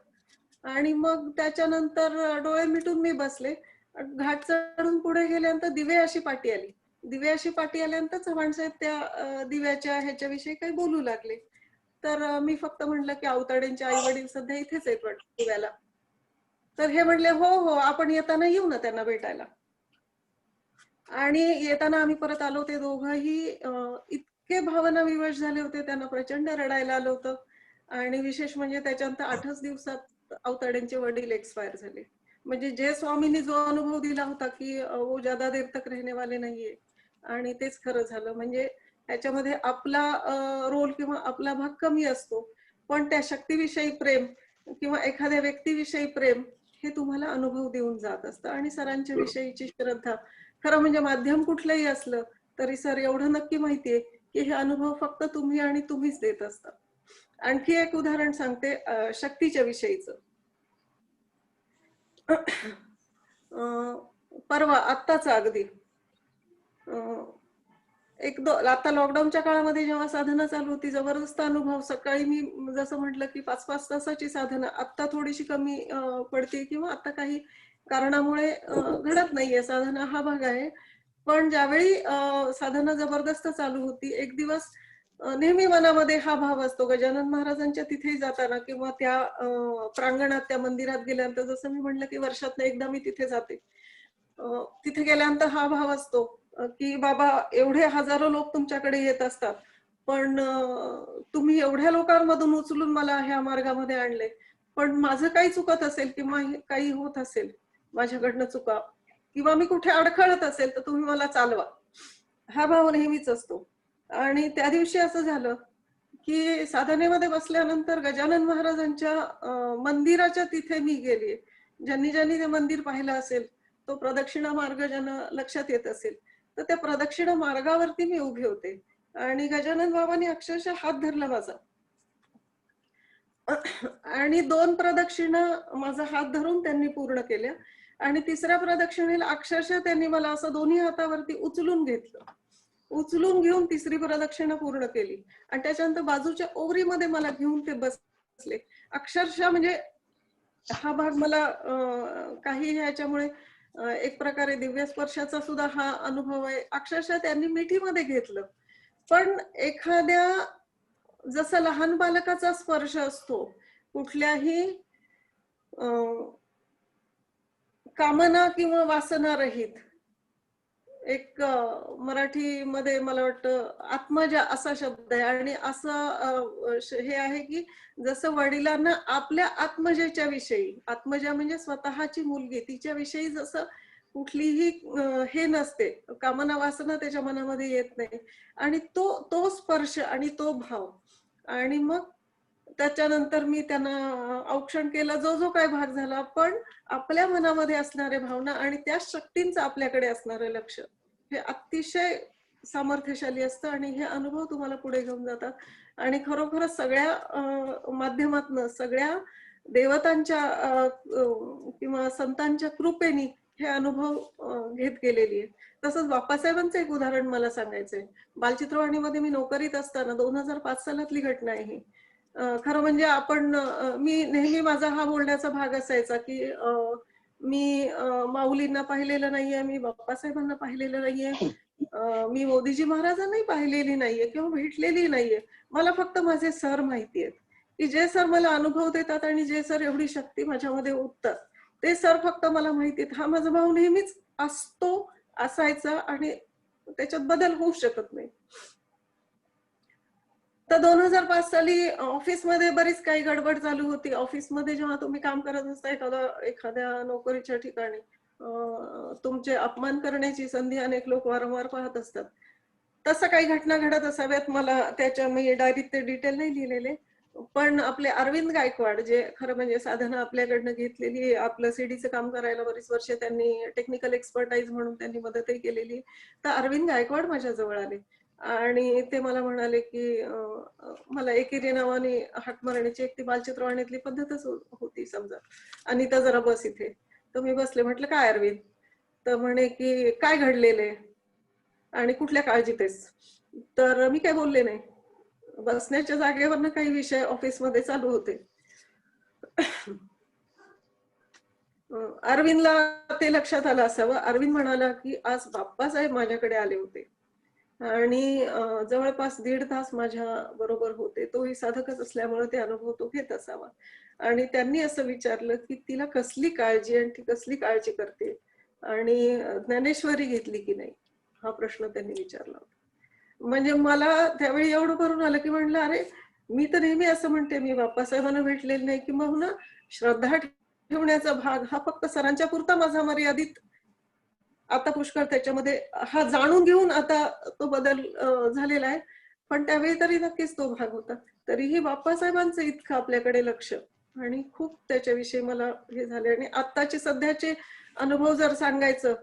आणि मग त्याच्यानंतर डोळे मिटून मी बसले. घाट चढून पुढे गेल्यानंतर दिवे अशी पाठी आली. दिवे अशी पाठी आल्यानंतर चव्हाण साहेब त्या दिव्याच्या ह्याच्याविषयी काही बोलू लागले. तर मी फक्त म्हटलं की अवताडेंचे आई वडील सध्या इथेच आहेत वाटतं दिव्याला. तर हे म्हणले हो हो आपण येताना येऊ ना त्यांना भेटायला. आणि येताना आम्ही परत आलो. ते दोघंही इतके भावना विवश झाले होते, त्यांना प्रचंड रडायला आलं होतं. आणि विशेष म्हणजे त्याच्यानंतर 8च दिवसात अवताड्यांचे वडील एक्सपायर झाले. म्हणजे जे स्वामींनी जो अनुभव दिला होता की वो ज्यादा देर तक रहने वाले नाहीये, आणि तेच खरं झालं. म्हणजे त्याच्यामध्ये आपला रोल किंवा आपला भाग कमी असतो, पण त्या शक्तीविषयी प्रेम किंवा एखाद्या व्यक्तीविषयी प्रेम हे तुम्हाला अनुभव देऊन जात असतं. आणि सरांच्या विषयीची श्रद्धा, खरं म्हणजे माध्यम कुठलंही असलं तरी सर एवढं नक्की माहितीये की हे अनुभव फक्त तुम्ही आणि तुम्हीच देत असता. आणखी एक उदाहरण सांगते शक्तीच्या विषयीचं. परवा आत्ताच अगदी आता लॉकडाऊनच्या काळामध्ये जेव्हा साधना चालू होती, जबरदस्त अनुभव. सकाळी मी जसं म्हटलं की 5-5 तासाची साधना आता थोडीशी कमी पडते किंवा आता काही कारणामुळे घडत नाहीये साधना, हा भाग आहे. पण ज्यावेळी साधना जबरदस्त चालू होती, एक दिवस नेहमी मनामध्ये हा भाव असतो गजानन महाराजांच्या तिथेही जाताना किंवा त्या प्रांगणात, त्या मंदिरात गेल्यानंतर, जसं मी म्हटलं की वर्षातनं एकदा मी तिथे जाते. तिथे गेल्यानंतर हा भाव असतो की बाबा एवढे हजारो लोक तुमच्याकडे येत असतात, पण तुम्ही एवढ्या लोकांमधून उचलून मला ह्या मार्गामध्ये आणले, पण माझं काही चुकत असेल किंवा काही होत असेल माझ्याकडनं चुका किंवा मी कुठे अडखळत असेल तर तुम्ही मला चालवा, हा भाव नेहमीच असतो. आणि त्या दिवशी असं झालं की साधनेमध्ये बसल्यानंतर गजानन महाराजांच्या मंदिराच्या तिथे मी गेले. ज्यांनी ज्यांनी ते मंदिर पाहिलं असेल, तो प्रदक्षिणा मार्ग ज्यांना लक्षात येत असेल, तर त्या प्रदक्षिणा मार्गावरती मी उभे होते आणि गजानन बाबांनी अक्षरशः हात धरला माझा आणि 2 प्रदक्षिणा माझा हात धरून त्यांनी पूर्ण केल्या आणि तिसऱ्या प्रदक्षिणेला अक्षरशः त्यांनी मला असं दोन्ही हातावरती उचलून घेतलं. उचलून घेऊन तिसरी प्रदक्षिणा पूर्ण केली आणि त्याच्यानंतर बाजूच्या ओवरीमध्ये मला घेऊन ते बसले. अक्षरशः म्हणजे हा भाग मला काही ह्याच्यामुळे एक प्रकारे दिव्य स्पर्शाचा सुद्धा हा अनुभव आहे. अक्षरशः त्यांनी मिठीमध्ये घेतलं. पण एखाद्या जसं लहान बालकाचा स्पर्श असतो, कुठल्याही कामना किंवा वासना रहित, एक मराठीमध्ये मला वाटतं आत्मजा असा शब्द आहे आणि असं हे आहे की जसं वडिलांना आपल्या आत्मजेच्या विषयी, आत्मजा म्हणजे स्वतःची मुलगी, तिच्या विषयी जसं कुठलीही हे नसते, कामना वासना त्याच्या मनामध्ये येत नाही आणि तो स्पर्श आणि तो भाव. आणि मग त्याच्यानंतर मी त्यांना औक्षण केलं, जो जो काय भाग झाला, पण आपल्या मनामध्ये असणारे भावना आणि त्या शक्तींचं आपल्याकडे असणारं लक्ष हे अतिशय सामर्थ्यशाली असतं आणि हे अनुभव तुम्हाला पुढे घेऊन जातात. आणि खरोखरच सगळ्या माध्यमातनं, सगळ्या देवतांच्या किंवा संतांच्या कृपेनी हे अनुभव घेत गेलेली आहे. तसंच बाप्पासाहेबांचं एक उदाहरण मला सांगायचंय. बालचित्रवाणीमध्ये मी नोकरीत असताना 2005 सालातली घटना आहे ही. खरं म्हणजे मी नेहमी माझा हा बोलण्याचा भाग असायचा की मी माऊलींना पाहिलेलं नाहीये, मी बाप्पासाहेबांना पाहिलेलं नाहीये, मी मोदीजी महाराजांनाही पाहिलेली नाहीये किंवा भेटलेली नाहीये. मला फक्त माझे सर माहिती आहेत की जे सर मला अनुभव देतात आणि जे सर एवढी शक्ती माझ्यामध्ये ओततात, ते सर फक्त मला माहिती आहेत. हा माझा भाव नेहमीच असतो, असायचा आणि त्याच्यात बदल होऊ शकत नाही. तर 2005 साली ऑफिसमध्ये बरीच काही गडबड चालू होती. ऑफिसमध्ये जेव्हा तुम्ही काम करत असता एखाद्या नोकरीच्या ठिकाणी, तुमचे अपमान करण्याची संधी अनेक लोक वारंवार पाहत असतात. तसं काही घटना घडत असाव्यात. मला त्याच्या मी डायरीत ते डिटेल नाही लिहिलेले, पण आपले अरविंद गायकवाड, जे खरं म्हणजे साधना आपल्याकडनं घेतलेली, आपलं सीडीचं काम करायला बरीच वर्ष त्यांनी टेक्निकल एक्सपर्टाईज म्हणून त्यांनी मदतही केलेली. तर अरविंद गायकवाड माझ्या जवळ आले आणि ते मला म्हणाले की मला एकेरी नावाने हाक मारण्याची एक ती बालचित्रवाणीतली पद्धतच होती समजा, अनिता जरा बस इथे. तर मी बसले. म्हटलं काय अरविंद? तर म्हणे की काय घडलेले आणि कुठल्या काळजीत आहेस? तर मी काय बोलले नाही. बसण्याच्या जागेवरनं काही विषय ऑफिसमध्ये चालू होते. अरविंदला ते लक्षात आलं असावं. अरविंद म्हणाला की आज बाप्पासाहेब माझ्याकडे आले होते आणि जवळपास 1.5 तास माझ्या बरोबर होते. तोही साधकच असल्यामुळे ते अनुभव तो घेत असावा. आणि त्यांनी असं विचारलं की तिला कसली काळजी आणि ती कसली काळजी करते आणि ज्ञानेश्वरी घेतली की नाही, हा प्रश्न त्यांनी विचारला होता. म्हणजे मला त्यावेळी एवढं करून आलं की म्हणलं अरे मी तर नेहमी असं म्हणते मी बाप्पासाहेबांना भेटलेलं नाही, किंवा श्रद्धा ठेवण्याचा भाग हा फक्त सरांच्या पुरता माझा मर्यादित आता पुष्कळ त्याच्यामध्ये हा जाणून घेऊन आता तो बदल झालेला आहे. पण त्यावेळी तरी नक्कीच तो भाग होता. तरीही बाप्पासाहेबांचं इतकं आपल्याकडे लक्ष आणि खूप त्याच्याविषयी मला हे झाले. आणि आत्ताचे सध्याचे अनुभव जर सांगायचं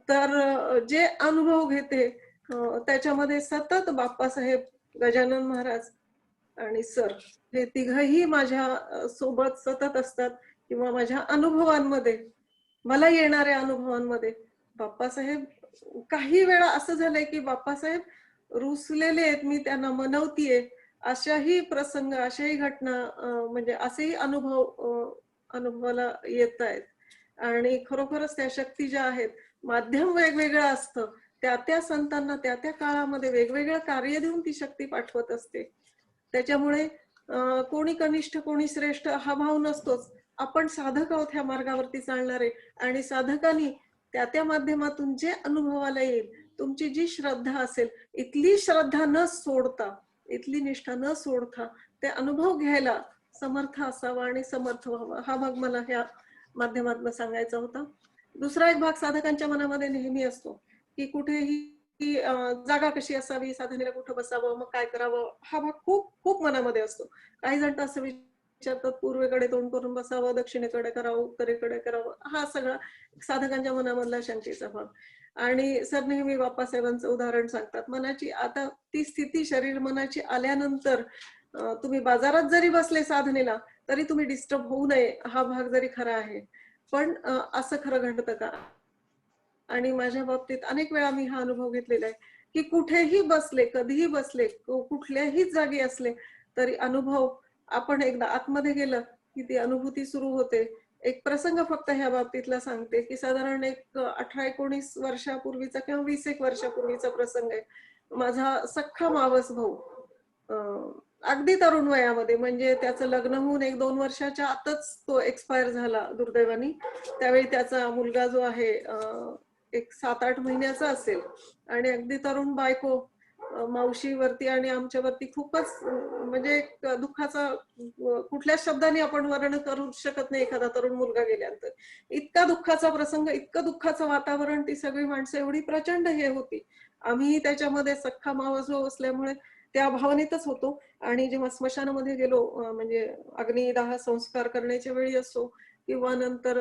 तर जे अनुभव घेते त्याच्यामध्ये सतत बाप्पासाहेब, गजानन महाराज आणि सर हे तिघही माझ्या सोबत सतत असतात किंवा माझ्या अनुभवांमध्ये, मला येणाऱ्या अनुभवांमध्ये बाप्पासाहेब. काही वेळा असं झालंय की बाप्पासाहेब रुसलेले आहेत, मी त्यांना मनवतीये, अशाही प्रसंग, अशाही घटना म्हणजे असेही अनुभवाला येत आहेत. आणि खरोखरच त्या शक्ती ज्या आहेत, माध्यम वेगवेगळं असतं, त्या संतांना त्या काळामध्ये वेगवेगळं कार्य देऊन ती शक्ती पाठवत असते. त्याच्यामुळे कोणी कनिष्ठ कोणी श्रेष्ठ हा भाव नसतोच. आपण साधक आहोत ह्या मार्गावरती चालणारे, आणि साधकांनी त्या माध्यमातून जे अनुभवाला येईल, तुमची जी श्रद्धा असेल, इथली श्रद्धा न सोडता, इथली निष्ठा न सोडता ते अनुभव घ्यायला समर्थ असावा आणि समर्थ व्हावा, हा भाग मला ह्या माध्यमातून सांगायचा होता. दुसरा एक भाग साधकांच्या मनामध्ये नेहमी असतो की कुठेही जागा कशी असावी, साधनेला कुठं बसावं, मग काय करावं, हा भाग खूप खूप मनामध्ये असतो. काही जण असं विचारतात, पूर्वेकडे तोंड करून बसावं, दक्षिणेकडे करावं, उत्तरेकडे करावं, हा सगळा साधकांच्या मनामधला शंकेचा भाग. आणि सर नेहमी बाप्पासाहेबांचं उदाहरण सांगतात, मनाची आता ती स्थिती शरीर मनाची आल्यानंतर तुम्ही बाजारात जरी बसले साधनेला तरी तुम्ही डिस्टर्ब होऊ नये, हा भाग जरी खरा आहे. पण असं खरं घडतं का? आणि माझ्या बाबतीत अनेक वेळा मी हा अनुभव घेतलेला आहे की कुठेही बसले, कधीही बसले, कुठल्याही जागी असले तरी अनुभव, आपण एकदा आतमध्ये गेलं की ती अनुभूती सुरू होते. एक प्रसंग फक्त ह्या बाबतीतला सांगते की साधारण एक 18-19 वर्षापूर्वीचा किंवा 20-1 वर्षापूर्वीचा प्रसंग आहे. माझा सख्खा मावस भाऊ अगदी तरुण वयामध्ये, म्हणजे त्याचं लग्न होऊन 1-2 वर्षाच्या आतच तो एक्सपायर झाला दुर्दैवाने. त्यावेळी त्याचा मुलगा जो आहे एक 7-8 महिन्याचा असेल, आणि अगदी तरुण बायको मावशीवरती आणि आमच्यावरती खूपच म्हणजे एक दुःखाचा, कुठल्या शब्दाने आपण वर्णन करू शकत नाही एखादा तरुण मुलगा गेल्यानंतर. इतका दुःखाचा प्रसंग, इतकं दुःखाचं वातावरण, ती सगळी माणसं एवढी प्रचंड हे होती. आम्ही त्याच्यामध्ये सख्खा मावस भाऊ असल्यामुळे त्या भावनेतच होतो. आणि जेव्हा स्मशानामध्ये गेलो, म्हणजे अग्निदाह संस्कार करण्याच्या वेळी असो किंवा नंतर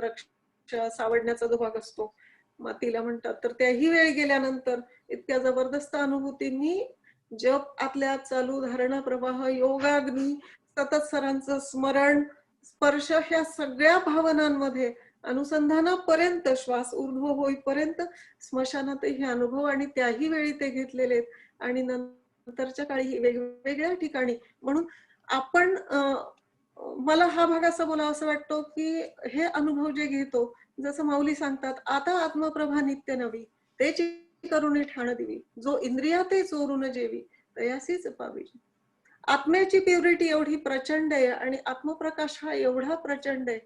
रक्षा सावडण्याचा जो भाग असतो, मातीला म्हणतात, तर त्याही वेळी गेल्यानंतर इतक्या जबरदस्त अनुभूती, मी जप आतल्या चालू, धारणा प्रवाह, योगाग्नी, सतत सरांचं स्मरण, स्पर्श, ह्या सगळ्या भावनांमध्ये अनुसंधानापर्यंत, श्वास ऊर्ध्व होईपर्यंत स्मशानातही हे अनुभव, आणि त्याही वेळी ते घेतलेले आहेत. आणि नंतरच्या काळी वेगवेगळ्या ठिकाणी. म्हणून आपण मला हा भाग असा बोलावा असं वाटतो की हे अनुभव जे घेतो, जसं माऊली सांगतात, आता आत्मप्रभा नित्य नवी, तेच करुणी ठाण दिवी, जो इंद्रिया ते चोरून जेवी, तयासीच पावी. आत्म्याची प्युरिटी एवढी प्रचंड आहे आणि आत्मप्रकाश हा एवढा प्रचंड आहे.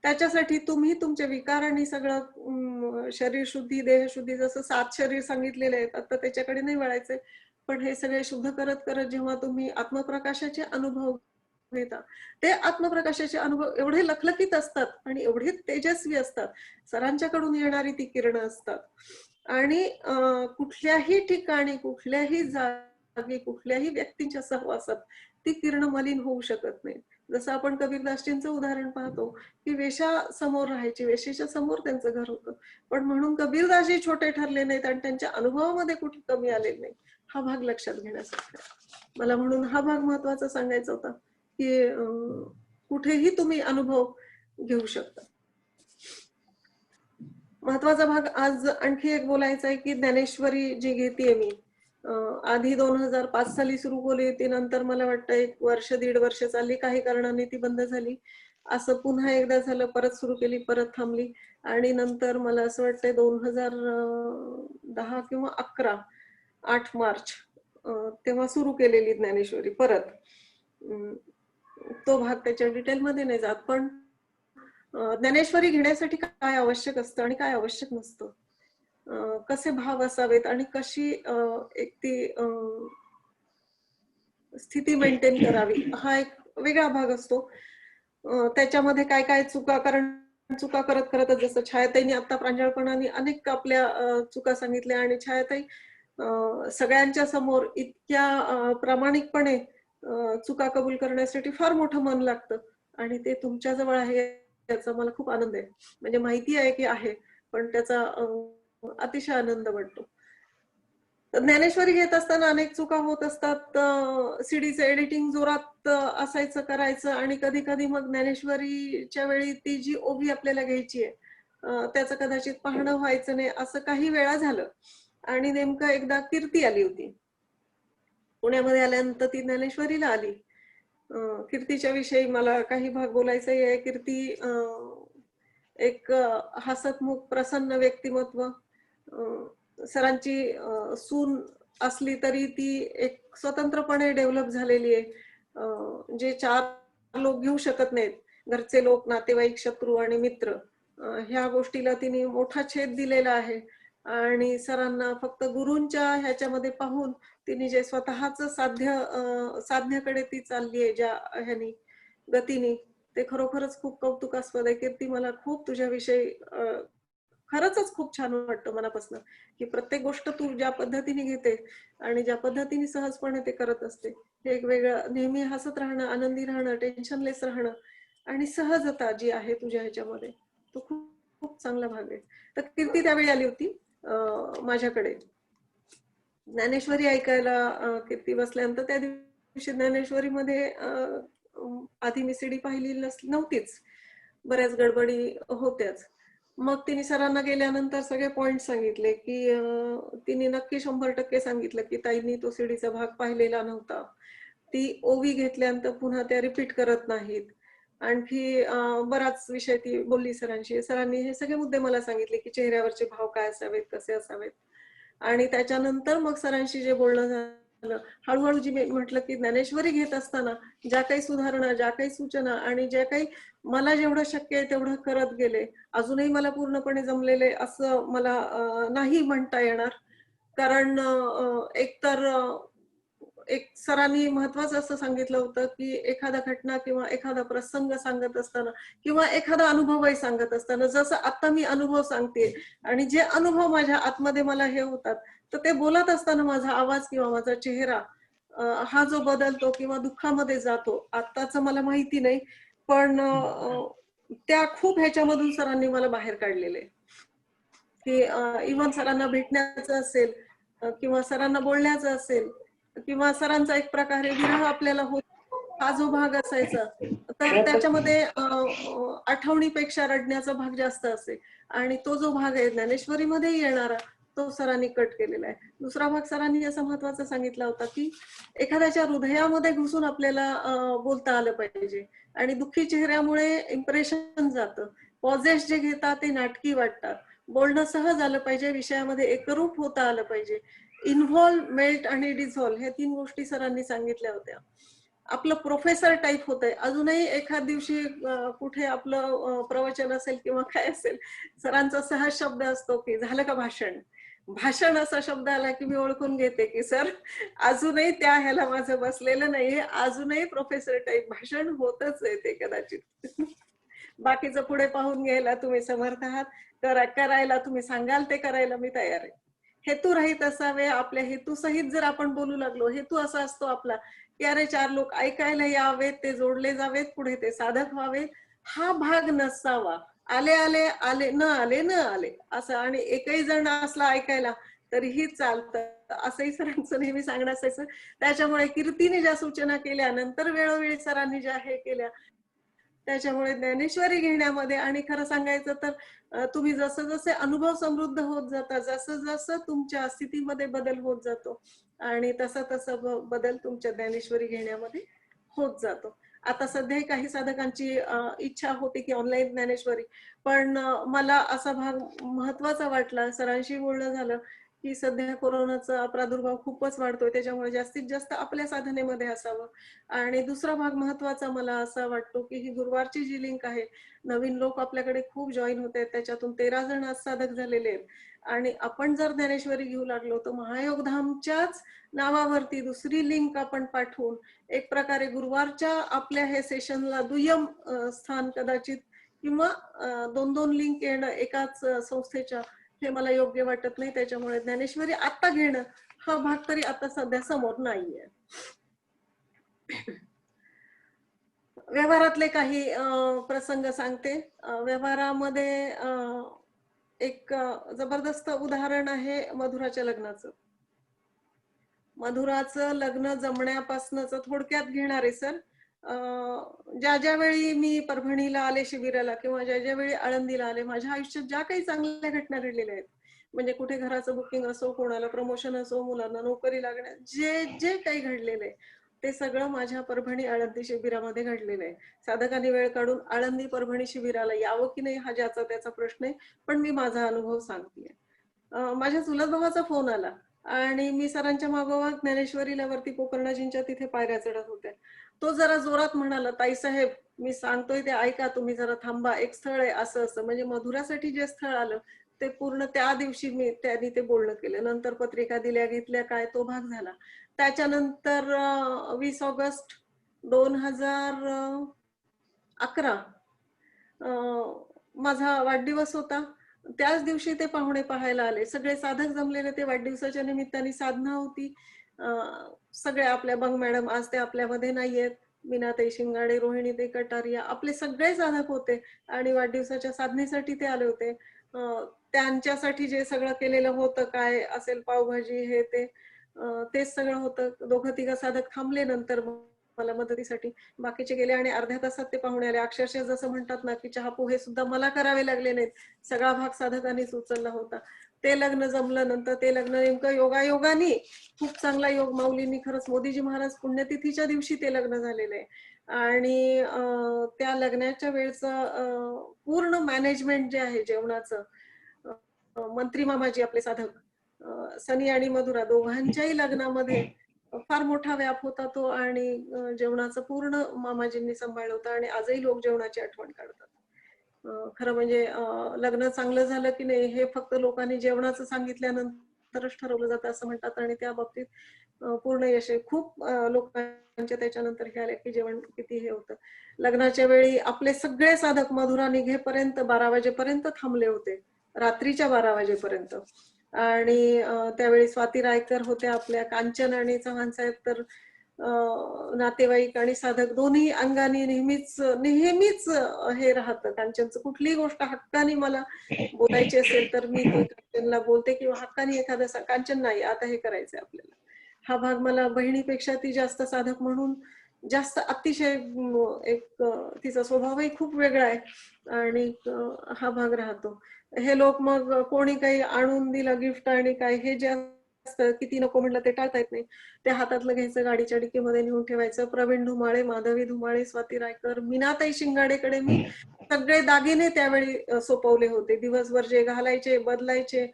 त्याच्यासाठी तुम्ही तुमच्या विकारांनी सगळं शरीर शुद्धी, देह शुद्धी, जसं 7 शरीर सांगितलेले आहेत, आता त्याच्याकडे नाही वळायचंय. पण हे सगळे शुद्ध करत करत जेव्हा तुम्ही आत्मप्रकाशाचे अनुभव घेता, ते आत्मप्रकाशाचे अनुभव एवढे लखलखीत असतात आणि एवढे तेजस्वी असतात, सरांच्याकडून येणारी ती किरणं असतात. आणि कुठल्याही ठिकाणी, कुठल्याही जागी, कुठल्याही व्यक्तींच्या सहवासात ती किरण मलिन होऊ शकत नाही. जसं आपण कबीरदासजींचं उदाहरण पाहतो की वेशा समोर राहायची, वेशेच्या समोर त्यांचं घर होतं, पण म्हणून कबीरदासजी छोटे ठरले नाहीत आणि त्यांच्या अनुभवामध्ये कुठे कमी आलेले नाही. हा भाग लक्षात घेण्यासारखा मला. म्हणून हा भाग महत्वाचा सांगायचा होता की कुठेही तुम्ही अनुभव घेऊ शकता. महत्वाचा भाग आज आणखी एक बोलायचा आहे की ज्ञानेश्वरी जी घेतेय मी, आधी 2005 साली सुरू केली होती, नंतर मला वाटतं 1 वर्ष 1.5 वर्ष चालली, काही कारणाने ती बंद झाली. असं पुन्हा एकदा झालं, परत सुरू केली, परत थांबली, आणि नंतर मला असं वाटतंय 2010 किंवा 11, 8 मार्च तेव्हा सुरू केलेली ज्ञानेश्वरी परत. तो भाग त्याच्या डिटेलमध्ये नाही जात, पण ज्ञानेश्वरी घेण्यासाठी काय आवश्यक असतं आणि काय आवश्यक नसतं, कसे भाव असावेत आणि कशी एक ती स्थिती मेंटेन करावी, हा एक वेगळा भाग असतो. त्याच्यामध्ये काय काय चुका, कारण चुका करत करतच, जसं छायाताईंनी आता प्रांजळपणाने अनेक आपल्या चुका सांगितल्या, आणि छायाताई सगळ्यांच्या समोर इतक्या प्रामाणिकपणे चुका कबूल करण्यासाठी फार मोठं मन लागतं, आणि ते तुमच्या जवळ आहे याचा मला खूप आनंद आहे. म्हणजे माहिती आहे की आहे, पण त्याचा अतिशय आनंद वाटतो. ज्ञानेश्वरी घेत असताना अनेक चुका होत असतात. सीडीचं एडिटिंग जोरात असायचं, करायचं, आणि कधी कधी मग ज्ञानेश्वरीच्या वेळी ती जी ओवी आपल्याला घ्यायची आहे त्याचं कदाचित पाहणं व्हायचं नाही, असं काही वेळा झालं. आणि नेमकं एकदा कीर्ती आली होती. पुण्यामध्ये आल्यानंतर ती ज्ञानेश्वरीला आली. कीर्तीच्या विषयी मला काही भाग बोलायचा आहे. कीर्ती एक हसतमुख प्रसन्न व्यक्तिमत्व. सरांची सून असली तरी ती एक स्वतंत्रपणे डेव्हलप झालेली आहे. जे 4 लोक घेऊ शकत नाहीत, घरचे लोक, नातेवाईक, शत्रू आणि मित्र, ह्या गोष्टीला तिने मोठा छेद दिलेला आहे. आणि सरांना फक्त गुरूंच्या ह्याच्यामध्ये पाहून तिने जे स्वतःच साधण्याकडे ती चालली आहे, ज्या ह्यानी गतीने, ते खरोखरच खूप कौतुकास्पद आहे. कीर्ती, मला खूप तुझ्याविषयी खरंच खूप छान वाटतं मनापासून, की प्रत्येक गोष्ट तू ज्या पद्धतीने घेते आणि ज्या पद्धतीने सहजपणे ते करत असते, हे एक वेगळं, नेहमी हसत राहणं, आनंदी राहणं, टेन्शनलेस राहणं आणि सहजता जी आहे तुझ्या ह्याच्यामध्ये, तो खूप खूप चांगला भाग आहे. तर कीर्ती त्यावेळी आली होती माझ्याकडे ज्ञानेश्वरी ऐकायला. कीर्ती बसल्यानंतर त्या दिवशी ज्ञानेश्वरीमध्ये आधी मी सीडी पाहिली नव्हतीच, बऱ्याच गडबडी होत्याच. मग तिने सरांना गेल्यानंतर सगळे पॉइंट सांगितले, की तिने नक्की 100% सांगितलं की ताईंनी तो सीडीचा भाग पाहिलेला नव्हता. ती ओवी घेतल्यानंतर पुन्हा त्या रिपीट करत नाहीत. आणखी बराच विषय ती बोलली सरांशी. सरांनी हे सगळे मुद्दे मला सांगितले, की चेहऱ्यावरचे भाव काय असावेत, कसे असावेत. आणि त्याच्यानंतर मग सरांशी जे बोलणं झालं, हळूहळू जी मी म्हटलं की ज्ञानेश्वरी घेत असताना ज्या काही सुधारणा, ज्या काही सूचना आणि ज्या काही मला जेवढं शक्य आहे तेवढं करत गेले. अजूनही मला पूर्णपणे जमलेले असं मला नाही म्हणता येणार, कारण एकतर एक सरांनी महत्वाचं असं सांगितलं होतं, की एखादा घटना किंवा एखादा प्रसंग सांगत असताना किंवा एखादा अनुभवही सांगत असताना, जसं आता मी अनुभव सांगते आणि जे अनुभव माझ्या आतमध्ये मला हे होतात, तर ते बोलत असताना माझा आवाज किंवा माझा चेहरा हा जो बदलतो किंवा दुःखामध्ये जातो, आत्ताचं मला माहिती नाही, पण त्या खूप ह्याच्यामधून सरांनी मला बाहेर काढलेले, की इव्हन सरांना भेटण्याचं असेल किंवा सरांना बोलण्याचं असेल किंवा सरांचा एक प्रकारे विरह आपल्याला होत, हा जो भाग असायचा, तर त्याच्यामध्ये आठवणीपेक्षा रडण्याचा भाग जास्त असेल. आणि तो जो भाग आहे ज्ञानेश्वरीमध्ये येणारा, तो सरांनी कट केलेला आहे. दुसरा भाग सरांनी असा महत्वाचा सांगितला होता, की एखाद्याच्या हृदयामध्ये घुसून आपल्याला बोलता आलं पाहिजे. आणि दुःखी चेहऱ्यामुळे इम्प्रेशन जातं. पॉझेस जे घेतात ते नाटकी वाटतात. बोलणं सहज आलं पाहिजे, विषयामध्ये एकरूप होता आलं पाहिजे. इन्व्हॉल्व, मेल्ट आणि डिझॉल्व, ह्या 3 गोष्टी सरांनी सांगितल्या होत्या. आपलं प्रोफेसर टाईप होतंय. अजूनही एखाद दिवशी कुठे आपलं प्रवचन असेल किंवा काय असेल, सरांचा सहज शब्द असतो की झालं का भाषण. भाषण असा शब्द आला की मी ओळखून घेते की सर अजूनही त्या ह्याला माझं बसलेलं नाहीये, अजूनही प्रोफेसर टाईप भाषण होतच आहे ते कदाचित. बाकीचं पुढे पाहून घ्यायला तुम्ही समर्थ आहात, करायला तुम्ही सांगाल ते करायला मी तयार आहे. हेतू राहीत असावे. आपल्या हेतू सहित जर आपण बोलू लागलो, हेतू असा असतो आपला की अरे 4 लोक ऐकायला यावेत, ते जोडले जावेत, पुढे ते साधक व्हावे, हा भाग नसावा. आले आले आले, न आले न आले असं, आणि एकही जण असला ऐकायला तरीही चालतं, असंही सरांचं नेहमी सांगणं असायचं. त्याच्यामुळे कीर्तीने ज्या सूचना केल्या, नंतर वेळोवेळी सरांनी ज्या हे केल्या, त्याच्यामुळे ज्ञानेश्वरी घेण्यामध्ये, आणि खरं सांगायचं तर तुम्ही जसं जसे अनुभव समृद्ध होत जाता, जसं जसं तुमच्या स्थितीमध्ये बदल होत जातो, आणि तसं तसं बदल तुमच्या ज्ञानेश्वरी घेण्यामध्ये होत जातो. आता सध्या काही साधकांची इच्छा होती की ऑनलाईन ज्ञानेश्वरी, पण मला असा भाग महत्वाचा वाटला, सरांशी बोलणं झालं की सध्या कोरोनाचा प्रादुर्भाव खूपच वाढतोय, त्याच्यामुळे जास्तीत जास्त आपल्या साधनेमध्ये असावं. आणि दुसरा भाग महत्वाचा मला असा वाटतो की ही गुरुवारची जी लिंक आहे, नवीन लोक आपल्याकडे खूप जॉईन होत आहेत, त्याच्यातून 13 जण आज साधक झालेले आहेत. आणि आपण जर ज्ञानेश्वरी घेऊ लागलो तर महायोगधामच्याच नावावरती दुसरी लिंक आपण पाठवून एक प्रकारे गुरुवारच्या आपल्या हे सेशनला दुय्यम स्थान कदाचित, किंवा 2-2 लिंक येणं एकाच संस्थेच्या, हे मला योग्य वाटत नाही. त्याच्यामुळे ज्ञानेश्वरी आता घेणं हा भाग तरी आता सध्या समोर नाहीये. व्यवहारातले काही प्रसंग सांगते. व्यवहारामध्ये एक जबरदस्त उदाहरण आहे मधुराच्या लग्नाचं. मधुराचं लग्न जमण्यापासूनच थोडक्यात घेणार आहे सर. ज्या ज्या वेळी मी परभणीला आले शिबिराला, किंवा ज्या ज्या वेळी आळंदीला आले, माझ्या आयुष्यात ज्या काही चांगल्या घटना घडलेल्या आहेत, म्हणजे कुठे घराचं बुकिंग असो, कोणाला प्रमोशन असो, मुलांना नोकरी लागण्या, जे जे काही घडलेलं आहे ते सगळं माझ्या परभणी आळंदी शिबिरामध्ये घडलेलं आहे. साधकांनी वेळ काढून आळंदी परभणी शिबिराला यावं की नाही हा ज्याचा त्याचा प्रश्न आहे, पण मी माझा अनुभव सांगतेय. माझ्या चुलत भावाचा फोन आला आणि मी सरांच्या मागोमाग ज्ञानेश्वरीला वरती पोकर्णाजींच्या तिथे पायऱ्या चढत होत्या. तो जरा जोरात म्हणाला, ताई साहेब मी सांगतोय ते ऐका, तुम्ही जरा थांबा, एक स्थळ आहे असं असं. म्हणजे मधुरासाठी जे स्थळ आलं ते पूर्ण त्या दिवशी त्यांनी ते बोलणं केलं. नंतर पत्रिका दिल्या घेतल्या काय तो भाग झाला. त्याच्यानंतर 20 ऑगस्ट 2011 माझा वाढदिवस होता. त्याच दिवशी ते पाहुणे पाहायला आले. सगळे साधक जमलेले ते वाढदिवसाच्या निमित्ताने. साधना होती. सगळे आपल्या बंग मॅडम आज ते आपल्यामध्ये नाहीयेत. मीनाताई शिंगाडे, रोहिणीताई कटारिया आपले सगळे साधक होते आणि वाढदिवसाच्या साधनेसाठी ते आले होते. त्यांच्यासाठी जे सगळं केलेलं होतं, काय असेल पावभाजी हे तेच सगळं होतं. दोघं तिघं साधक थांबले नंतर मला मदतीसाठी. बाकीचे गेले आणि अर्ध्या तासात ते पाहुणे आले. अक्षरशः जसं म्हणतात ना की चहा पोहे सुद्धा मला करावे लागले नाहीत. सगळा भाग साधकांनीच उचलला होता. ते लग्न जमलं. नंतर ते लग्न नेमकं योगायोगाने खूप चांगला योग माऊलींनी खरंच मोदीजी महाराज पुण्यतिथीच्या दिवशी ते लग्न झालेलं आहे. आणि त्या लग्नाच्या वेळचं पूर्ण मॅनेजमेंट जे आहे जेवणाचं, मंत्री मामाजी आपले साधक सनी आणि मधुरा दोघांच्याही लग्नामध्ये फार मोठा व्याप होता तो. आणि जेवणाचं पूर्ण मामाजींनी सांभाळलं होतं आणि आजही लोक जेवणाची आठवण काढतात. खरं म्हणजे लग्न चांगलं झालं की नाही हे फक्त लोकांनी जेवणाचं सांगितल्यानंतरच ठरवलं जातं असं म्हणतात. आणि त्या बाबतीत पूर्ण यश आहे. खूप लोकांच्या त्याच्यानंतर हे आले की जेवण किती हे होतं. लग्नाच्या वेळी आपले सगळे साधक मधुरा निघेपर्यंत 12 वाजेपर्यंत थांबले होते, रात्रीच्या 12 वाजेपर्यंत. आणि त्यावेळी स्वाती रायकर होत्या आपल्या, कांचन आणि चव्हाण साहेब तर नातेवाईक आणि साधक दोन्ही अंगाने नेहमीच हे राहतं. कांचनचं कुठलीही गोष्ट हक्काने मला बोलायची असेल तर मी ते कांचनला बोलते, किंवा हक्काने एखादं कांचन नाही आता हे करायचंय आपल्याला. हा भाग मला बहिणीपेक्षा ती जास्त साधक म्हणून जास्त अतिशय एक तिचा स्वभावही खूप वेगळा आहे आणि हा भाग राहतो. हे लोक मग कोणी काही आणून दिलं गिफ्ट आणि काय हे जे असतं किती नको म्हटलं ते टाळता येत नाही. ते हातातलं घ्यायचं, गाडीच्या डिकीमध्ये नेऊन ठेवायचं. प्रवीण धुमाळे, माधवी धुमाळे, स्वाती रायकर, मीनाताई शिंगाडेकडे मी सगळे दागिने त्यावेळी सोपवले होते. दिवसभर जे घालायचे बदलायचे,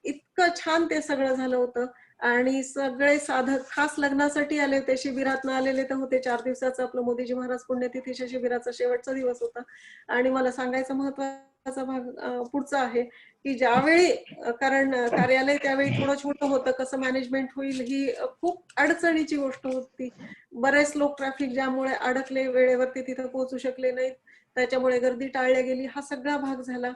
इतकं छान ते सगळं झालं होतं. आणि सगळे साधक खास लग्नासाठी आले होते. शिबिरातनं आलेले तर होते. 4 दिवसाचं आपलं मोदीजी महाराज पुण्यतिथीच्या शिबिराचा शेवटचा दिवस होता. आणि मला सांगायचं महत्वाचा भाग पुढचा आहे की ज्यावेळी कारण कार्यालय त्यावेळी थोडं छोटं होतं, कसं मॅनेजमेंट होईल ही खूप अडचणीची गोष्ट होती. बरेच लोक ट्रॅफिक जॅममुळे अडकले, वेळेवरती तिथं पोहोचू शकले नाहीत, त्याच्यामुळे गर्दी टाळल्या गेली. हा सगळा भाग झाला.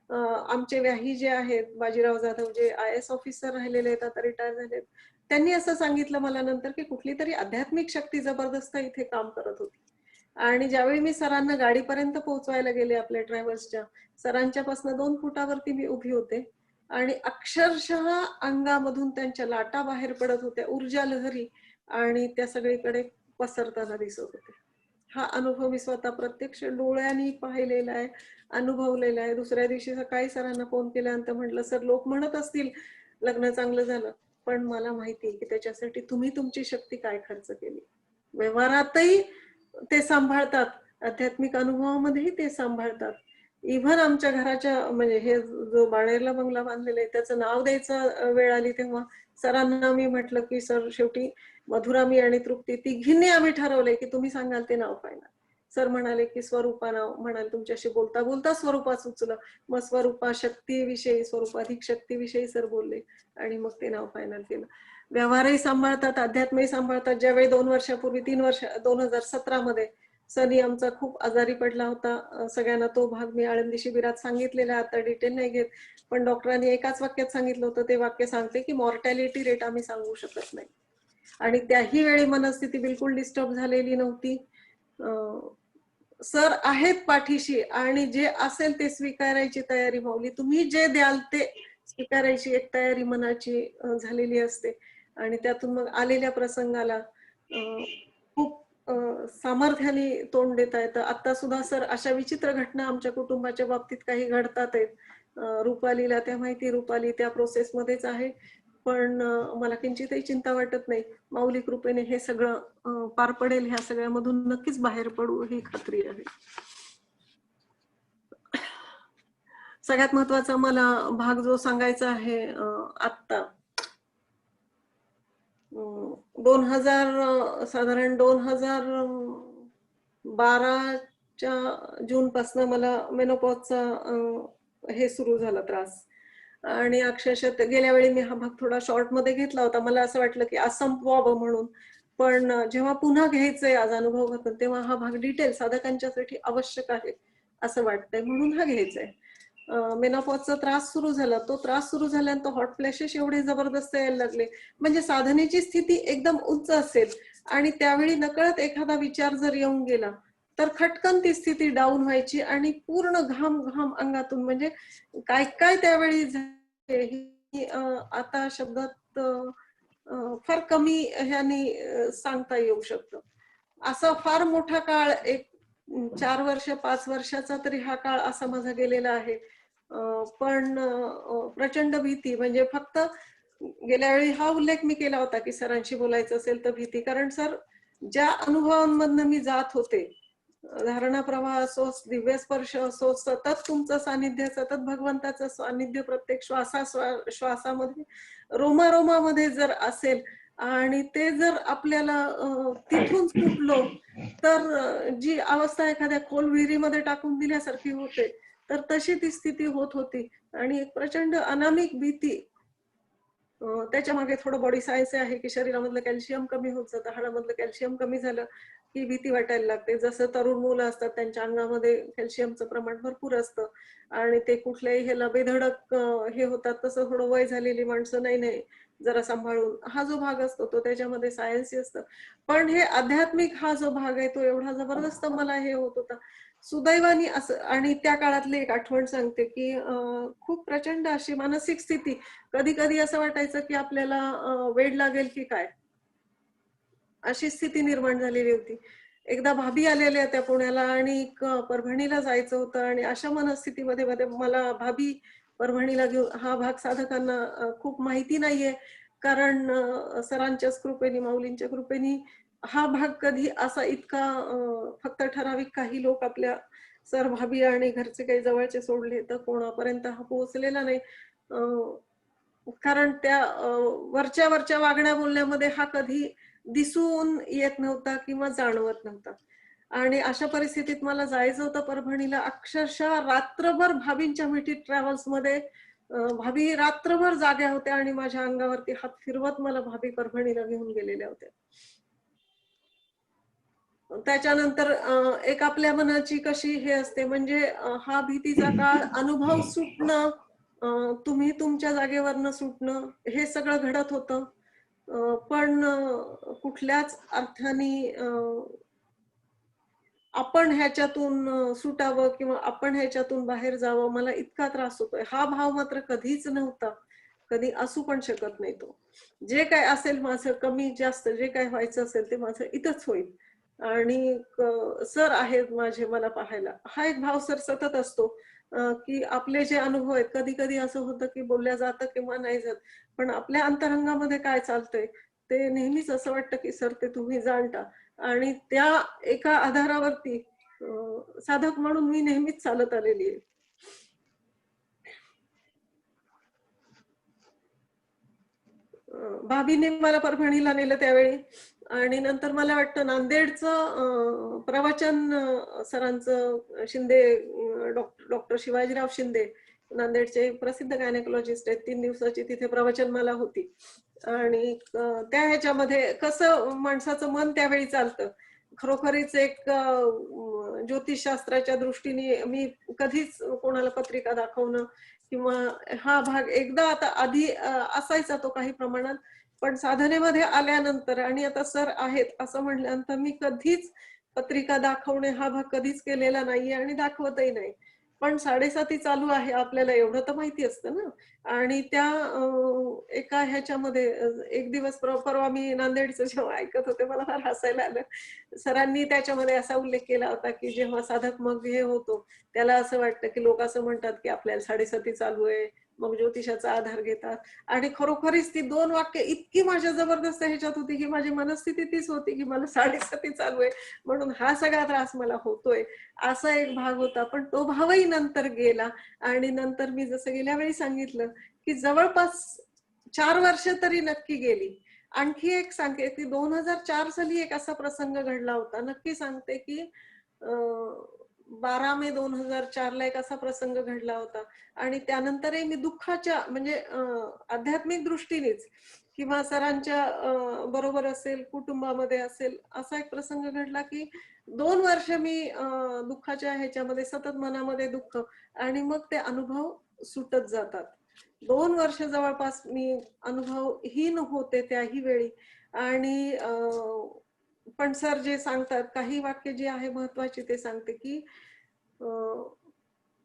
आमचे व्याही जे आहेत बाजीराव जाधव, जे IAS ऑफिसर राहिलेले आहेत, आता रिटायर झालेत, त्यांनी असं सांगितलं मला नंतर की कुठली तरी आध्यात्मिक शक्ती जबरदस्त इथे काम करत होती. आणि ज्यावेळी मी सरांना गाडीपर्यंत पोहोचवायला गेले आपल्या ट्रॅव्हल्सच्या, सरांच्या पासून 2 फुटावरती मी उभी होते आणि अक्षरशः अंगामधून त्यांच्या लाटा बाहेर पडत होत्या, ऊर्जा लहरी, आणि त्या सगळीकडे पसरताना दिसत होते. हा अनुभव मी स्वतः प्रत्यक्ष डोळ्यांनी पाहिलेला आहे, अनुभवलेला आहे. दुसऱ्या दिवशी सकाळी सरांना फोन केल्यानंतर म्हटलं, सर लोक म्हणत असतील लग्न चांगलं झालं, पण मला माहिती आहे की त्याच्यासाठी तुम्ही तुमची शक्ती काय खर्च केली. व्यवहारातही ते सांभाळतात, आध्यात्मिक अनुभवामध्येही ते सांभाळतात. इव्हन आमच्या घराच्या म्हणजे हे जो बाणेरला बंगला बांधलेला आहे त्याचं नाव द्यायचं वेळ आली तेव्हा सरांना मी म्हटलं की सर शेवटी मधुरा, मी आणि तृप्ती तिघींनी आम्ही ठरवलंय की तुम्ही सांगाल ते नाव फायनल. सर म्हणाले की स्वरूपा नाव, म्हणाले तुमच्याशी बोलता बोलता स्वरूपा सुचलं. मग स्वरूपा शक्तीविषयी, स्वरूपाधिक शक्तीविषयी सर बोलले आणि मग ते नाव फायनल केलं. व्यवहारही सांभाळतात, अध्यात्मही सांभाळतात. ज्यावेळी 2 वर्षापूर्वी 2017 मध्ये सनी आमचा खूप आजारी पडला होता, सगळ्यांना तो भाग मी आळंदी शिबिरात सांगितलेला, आता डिटेल नाही घेत, पण डॉक्टरांनी एकाच वाक्यात सांगितलं होतं. ते वाक्य सांगते की मॉर्टॅलिटी रेट आम्ही सांगू शकत नाही. आणि त्याही वेळी मनस्थिती बिलकुल डिस्टर्ब झालेली नव्हती. सर आहेत पाठीशी आणि जे असेल ते स्वीकारायची तयारी. माऊली तुम्ही जे द्याल ते स्वीकारायची एक तयारी मनाची झालेली असते. आणि त्यातून मग आलेल्या प्रसंगाला खूप सामर्थ्याने तोंड देता येतं. आता सुद्धा सर अशा विचित्र घटना आमच्या कुटुंबाच्या बाबतीत काही घडतात आहेत. रुपालीला त्या माहिती, रुपाली त्या प्रोसेसमध्येच आहे. पण मला किंचितही चिंता वाटत नाही. माऊली कृपेने हे सगळं पार पडेल. ह्या सगळ्यामधून नक्कीच बाहेर पडू ही खात्री आहे. सगळ्यात महत्वाचा मला भाग जो सांगायचा आहे आत्ता साधारण 2012च्या जून पासून मला मेनोपॉजचा हे सुरू झाला त्रास. आणि अक्षरशः गेल्या वेळी मी हा भाग थोडा शॉर्ट मध्ये घेतला होता. मला असं वाटलं की आज संपवावं म्हणून. पण जेव्हा पुन्हा घ्यायचंय आज अनुभव होतो तेव्हा हा भाग डिटेल साधकांच्यासाठी आवश्यक आहे असं वाटतंय, म्हणून हा घ्यायचाय. मेनोपॉजचा त्रास सुरू झाला. तो त्रास सुरू झाल्यानंतर हॉट फ्लॅशेस एवढे जबरदस्त यायला लागले. म्हणजे साधनेची स्थिती एकदम उच्च असेल आणि त्यावेळी नकळत एखादा विचार जर येऊन गेला तर खटकन ती स्थिती डाऊन व्हायची आणि पूर्ण घाम घाम अंगातून, म्हणजे काय काय त्यावेळी आता शब्दात फार कमी ह्यानी सांगता येऊ शकतं. असा फार मोठा काळ, एक 4 वर्ष 5 वर्षाचा तरी हा काळ असा माझा गेलेला आहे. पण प्रचंड भीती, म्हणजे फक्त गेल्या वेळी हा उल्लेख मी केला होता की सरांशी बोलायचं असेल तर भीती. कारण सर ज्या अनुभवांमधनं मी जात होते, धारणा प्रवाह असो, दिव्य स्पर्श असो, सतत तुमचं सानिध्य, सतत भगवंताचं सानिध्य प्रत्येक श्वासामध्ये, रोमारोमामध्ये जर असेल आणि ते जर आपल्याला तिथून सुटलो तर जी अवस्था एखाद्या खोल विहिरीमध्ये टाकून दिल्यासारखी होते, तर तशी ती स्थिती होत होती. आणि एक प्रचंड अनामिक भीती. त्याच्या मागे थोडं बॉडी सायन्स आहे की शरीरामधलं कॅल्शियम कमी होत जातं. हाडामधलं कॅल्शियम कमी झालं की भीती वाटायला लागते. जसं तरुण मुलं असतात त्यांच्या अंगामध्ये कॅल्शियमचं प्रमाण भरपूर असतं आणि ते कुठल्याही ह्याला बेधडक हे होतात. तसं थोडं वय झालेली माणसं नाही जरा सांभाळून, हा जो भाग असतो तो त्याच्यामध्ये सायन्स असतं. पण हे आध्यात्मिक हा जो भाग आहे तो एवढा जबरदस्त मला हे होत होता. सुदैवाने असं, आणि त्या काळातली एक आठवण सांगते की खूप प्रचंड अशी मानसिक स्थिती, कधी कधी असं वाटायचं की आपल्याला वेड लागेल की काय, अशी स्थिती निर्माण झालेली होती. एकदा भाभी आलेल्या त्या पुण्याला आणि परभणीला जायचं होतं आणि अशा मनस्थितीमध्ये मला भाभी परभणीला घेऊन, हा भाग साधकांना खूप माहिती नाहीये कारण सरांच्याच कृपेने, माऊलींच्या कृपेने हा भाग कधी असा इतका फक्त ठराविक काही लोक, आपल्या सर, भाभी आणि घरचे काही जवळचे सोडले तर कोणापर्यंत हा पोहोचलेला नाही. कारण त्या वरच्या वागण्या बोलण्यामध्ये हा कधी दिसून येत नव्हता किंवा जाणवत नव्हता. आणि अशा परिस्थितीत मला जायचं होतं परभणीला. अक्षरशः रात्रभर भाभींच्या मिठीत ट्रॅव्हल्स मध्ये, भाभी रात्रभर जाग्या होत्या आणि माझ्या अंगावरती हात फिरवत मला भाभी परभणीला घेऊन गेलेल्या होत्या. त्याच्यानंतर एक आपल्या मनाची कशी हे असते, म्हणजे हा भीतीचा काळ, अनुभव सुटणं, तुम्ही तुमच्या जागेवरनं सुटणं, हे सगळं घडत होतं. पण कुठल्याच अर्थाने आपण ह्याच्यातून सुटावं किंवा आपण ह्याच्यातून बाहेर जावं, मला इतका त्रास होतोय, हा भाव मात्र कधीच नव्हता, कधी असू पण शकत नाही. तो जे काय असेल माझं, कमी जास्त जे काय व्हायचं असेल ते माझं इथंच होईल आणि सर आहेत माझे मला पाहायला, हा एक भाव सर सतत असतो. की आपले जे अनुभव आहेत, कधी कधी असं होतं की बोलल्या जातं किंवा नाही जात, पण आपल्या अंतरंगामध्ये काय चालतंय ते नेहमीच असं वाटतं की सर ते तुम्ही जाणता. आणि त्या एका आधारावरती साधक म्हणून मी नेहमीच चालत आलेली आहे. भाभीने मला परभणीला नेलं त्यावेळी, आणि नंतर मला वाटतं नांदेडचं प्रवचन सरांचं, शिंदे, डॉक्टर शिवाजीराव शिंदे, नांदेडचे प्रसिद्ध गायनेकोलॉजिस्ट आहेत, 3 दिवसाची तिथे प्रवचनमाला होती. आणि त्या ह्याच्यामध्ये कसं माणसाचं मन त्यावेळी चालतं, खरोखरीच एक ज्योतिषशास्त्राच्या दृष्टीने मी कधीच कोणाला पत्रिका दाखवणं किंवा हा भाग एकदा, आता आधी असायचा तो काही प्रमाणात, पण साधनेमध्ये आल्यानंतर आणि आता सर आहेत असं म्हटल्यानंतर मी कधीच पत्रिका दाखवणे हा भाग कधीच केलेला नाहीये आणि दाखवतही नाही. पण 7:30 चालू आहे आपल्याला एवढं तर माहिती असतं ना. आणि त्या एका ह्याच्यामध्ये एक दिवस परवा मी नांदेडचं जेव्हा ऐकत होते मला फार हसायला आलं. सरांनी त्याच्यामध्ये असा उल्लेख केला होता की जेव्हा साधक मग हे होतो त्याला असं वाटतं की लोक असं म्हणतात की आपल्याला 7:30 चालू आहे, मग ज्योतिषाचा आधार घेतात. आणि खरोखरीच ती 2 वाक्य इतकी माझ्या जबरदस्त ह्याच्यात होती की माझी मनस्थिती तीच होती की मला 7:30 चालू आहे म्हणून हा सगळा त्रास मला होतोय, असा एक भाग होता. पण तो भावही नंतर गेला. आणि नंतर मी जसं गेल्या वेळी सांगितलं की जवळपास 4 वर्ष तरी नक्की गेली. आणखी एक सांगते की 2004 साली एक असा प्रसंग घडला होता, नक्की सांगते की 12 मे 2004 ला एक असा प्रसंग घडला होता. आणि त्यानंतरही मी दुःखाच्या म्हणजे आध्यात्मिक दृष्टीनेच किंवा सरांच्या बरोबर असेल, कुटुंबामध्ये असेल, असा एक प्रसंग घडला की 2 वर्ष मी दुःखाच्या ह्याच्यामध्ये सतत मनामध्ये दुःख आणि मग ते अनुभव सुटत जातात. 2 वर्ष जवळपास मी अनुभवहीन होते त्याही वेळी. आणि पण सर जे सांगतात काही वाक्य जे आहे महत्वाची ते सांगते की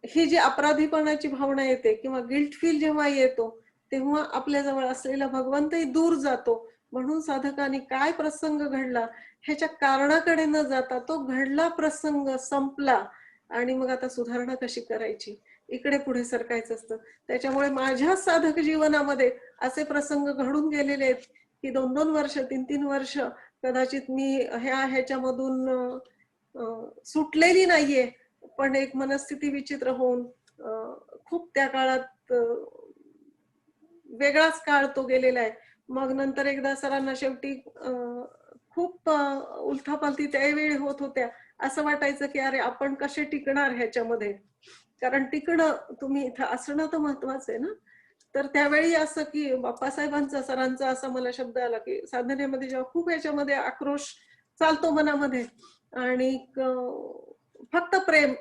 ही जी अपराधीपणाची भावना येते किंवा गिल्ट फील जेव्हा येतो तेव्हा आपल्या जवळ असलेला भगवंतही दूर जातो. म्हणून साधकांनी काय प्रसंग घडला ह्याच्या कारणाकडे न जाता तो घडला प्रसंग संपला आणि मग आता सुधारणा कशी करायची इकडे पुढे सरकायचं असतं. त्याच्यामुळे माझ्या साधक जीवनामध्ये असे प्रसंग घडून गेलेले आहेत की 2-2 वर्ष 3-3 वर्ष कदाचित मी ह्याच्यामधून सुटलेली नाहीये. पण एक मनस्थिती विचित्र होऊन खूप त्या काळात वेगळाच काळ तो गेलेला आहे. मग नंतर एकदा सरांना शेवटी खूप उलथापालथी त्यावेळी होत होत्या. असं वाटायचं की अरे आपण कसे टिकणार ह्याच्यामध्ये, कारण टिकणं तुम्ही इथं असणं तर महत्वाचं आहे ना. तर त्यावेळी असं की बाप्पासाहेबांचा सरांचा असा मला शब्द आला की साधनेमध्ये जेव्हा खूप ह्याच्यामध्ये आक्रोश चालतो मनामध्ये आणि फक्त प्रेम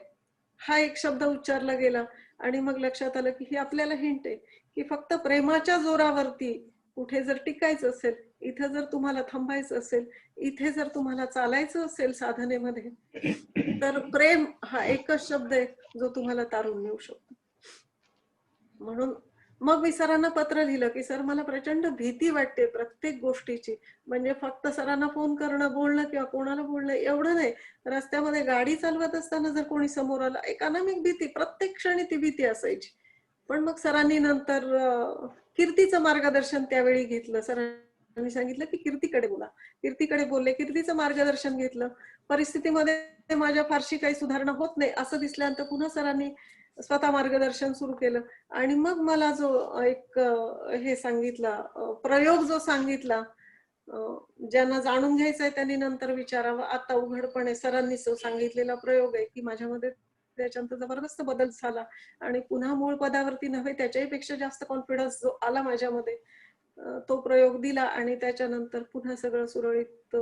हा एक शब्द उच्चारला गेला आणि मग लक्षात आलं की ही आपल्याला हिंट आहे की फक्त प्रेमाच्या जोरावरती कुठे जर टिकायचं असेल, इथे जर तुम्हाला थांबायचं असेल, इथे जर तुम्हाला चालायचं असेल साधनेमध्ये, तर प्रेम हा एकच शब्द आहे जो तुम्हाला तारून नेऊ शकतो. म्हणून मग मी सरांना पत्र लिहिलं की सर मला प्रचंड भीती वाटते प्रत्येक गोष्टीची. म्हणजे फक्त सरांना फोन करणं, बोलणं किंवा कोणाला बोलणं एवढं नाही, रस्त्यामध्ये गाडी चालवत असताना जर कोणी समोर आलं, एक अनामिक भीती, प्रत्येक क्षणी ती भीती असायची. पण मग सरांनी नंतर कीर्तीचं मार्गदर्शन त्यावेळी घेतलं. सरांनी सांगितलं की कीर्तीकडे बोला. कीर्तीकडे बोलले, कीर्तीचं मार्गदर्शन घेतलं. परिस्थितीमध्ये माझ्या फारशी काही सुधारणा होत नाही असं दिसल्यानंतर पुन्हा सरांनी स्वतः मार्गदर्शन सुरू केलं. आणि मग मला जो एक हे सांगितला प्रयोग जो सांगितला, ज्यांना जाणून घ्यायचंय त्यांनी नंतर विचारावं. आता उघडपणे सरांनी सांगितलेला प्रयोग आहे की माझ्यामध्ये त्याच्यानंतर जबरदस्त बदल झाला आणि पुन्हा मूळ पदावरती नव्हे त्याच्याही पेक्षा जास्त कॉन्फिडन्स जो आला माझ्यामध्ये, तो प्रयोग दिला आणि त्याच्यानंतर पुन्हा सगळं सुरळीत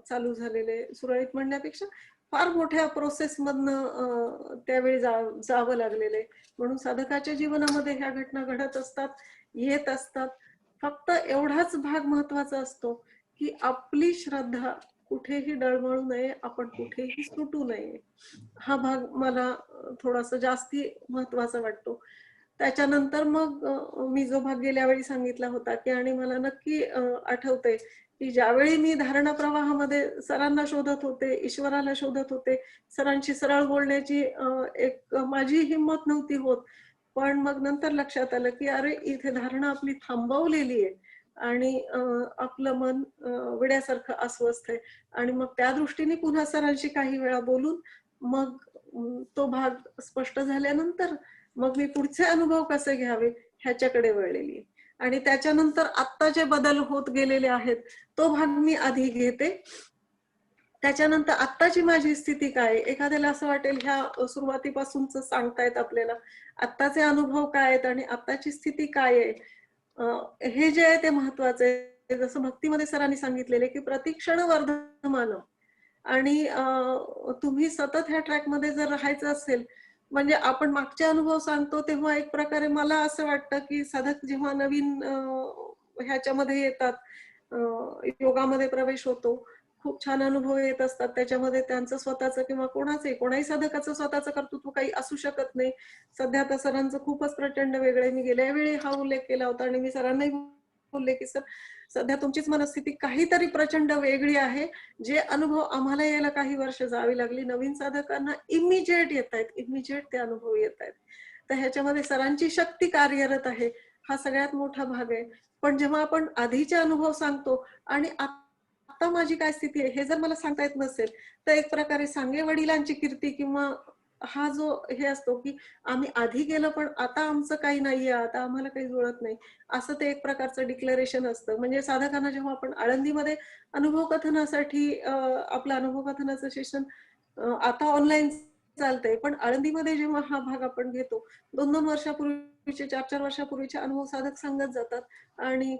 चालू झालेले. सुरळीत म्हणण्यापेक्षा फार मोठ्या प्रोसेस मधनं त्यावेळी जावं लागलेलं आहे. म्हणून साधकाच्या जीवनामध्ये ह्या घटना घडत असतात, येत असतात. फक्त एवढाच भाग महत्वाचा असतो की आपली श्रद्धा कुठेही डळमळू नये, आपण कुठेही सुटू नये. हा भाग मला थोडासा जास्ती महत्वाचा वाटतो. त्याच्यानंतर मग मी जो भाग गेल्या वेळी सांगितला होता की आणि मला नक्की आठवतंय की ज्यावेळी मी धारणा प्रवाहामध्ये सरांना शोधत होते, ईश्वराला शोधत होते, सरांशी सरळ बोलण्याची एक माझी हिंमत नव्हती होत. पण मग नंतर लक्षात आलं की अरे इथे धारणा आपली थांबवलेली आहे आणि आपलं मन विड्यासारखं अस्वस्थ आहे. आणि मग त्या दृष्टीने पुन्हा सरांशी काही वेळा बोलून मग तो भाग स्पष्ट झाल्यानंतर मग मी पुढचे अनुभव कसे घ्यावे ह्याच्याकडे वळलेली आहे. आणि त्याच्यानंतर आत्ता जे बदल होत गेलेले आहेत तो भाग मी आधी घेते. त्याच्यानंतर आत्ताची माझी स्थिती काय, एखाद्याला असं वाटेल ह्या सुरुवातीपासूनच सांगतायत आपल्याला आत्ताचे अनुभव काय आहेत आणि आत्ताची स्थिती काय आहे. हे जे आहे ते महत्वाचं आहे. जसं भक्तीमध्ये सरांनी सांगितलेले की प्रतिक्षण वर्धमान. आणि तुम्ही सतत ह्या ट्रॅकमध्ये जर राहायचं असेल, म्हणजे आपण मागचे अनुभव सांगतो तेव्हा एक प्रकारे मला असं वाटतं की साधक जेव्हा नवीन ह्याच्यामध्ये येतात, योगामध्ये प्रवेश होतो, खूप छान अनुभव येत असतात. त्याच्यामध्ये त्यांचं स्वतःचं किंवा कोणाही साधकाचं स्वतःचं कर्तृत्व काही असू शकत नाही. सध्या आता सरांचं खूपच प्रचंड वेगळं आहे. मी गेल्या वेळी हा उल्लेख केला होता आणि मी सरांनाही बोलले की सर, सध्या तुमचीच मनस्थिती काहीतरी प्रचंड वेगळी आहे. जे अनुभव आम्हाला यायला काही वर्ष जावी लागली, नवीन साधकांना इमिजिएट ते अनुभव येत आहेत. तर ह्याच्यामध्ये सरांची शक्ती कार्यरत आहे, हा सगळ्यात मोठा भाग आहे. पण जेव्हा आपण आधीचे अनुभव सांगतो आणि आता माझी काय स्थिती आहे हे जर मला सांगता येत नसेल, तर एक प्रकारे सांगे वडिलांची कीर्ती किंवा हा जो हे असतो की आम्ही आधी गेलो पण आता आमचं काही नाहीये, आता आम्हाला काही जुळत नाही, असं ते एक प्रकारचं डिक्लेरेशन असतं. म्हणजे साधकांना जेव्हा आपण आळंदीमध्ये अनुभव कथनासाठी आपलं अनुभव कथनाचं सेशन आता ऑनलाईन चालतंय, पण आळंदीमध्ये जेव्हा हा भाग आपण घेतो, 2-2 वर्षापूर्वीचे 4-4 वर्षापूर्वीचे अनुभव साधक सांगत जातात आणि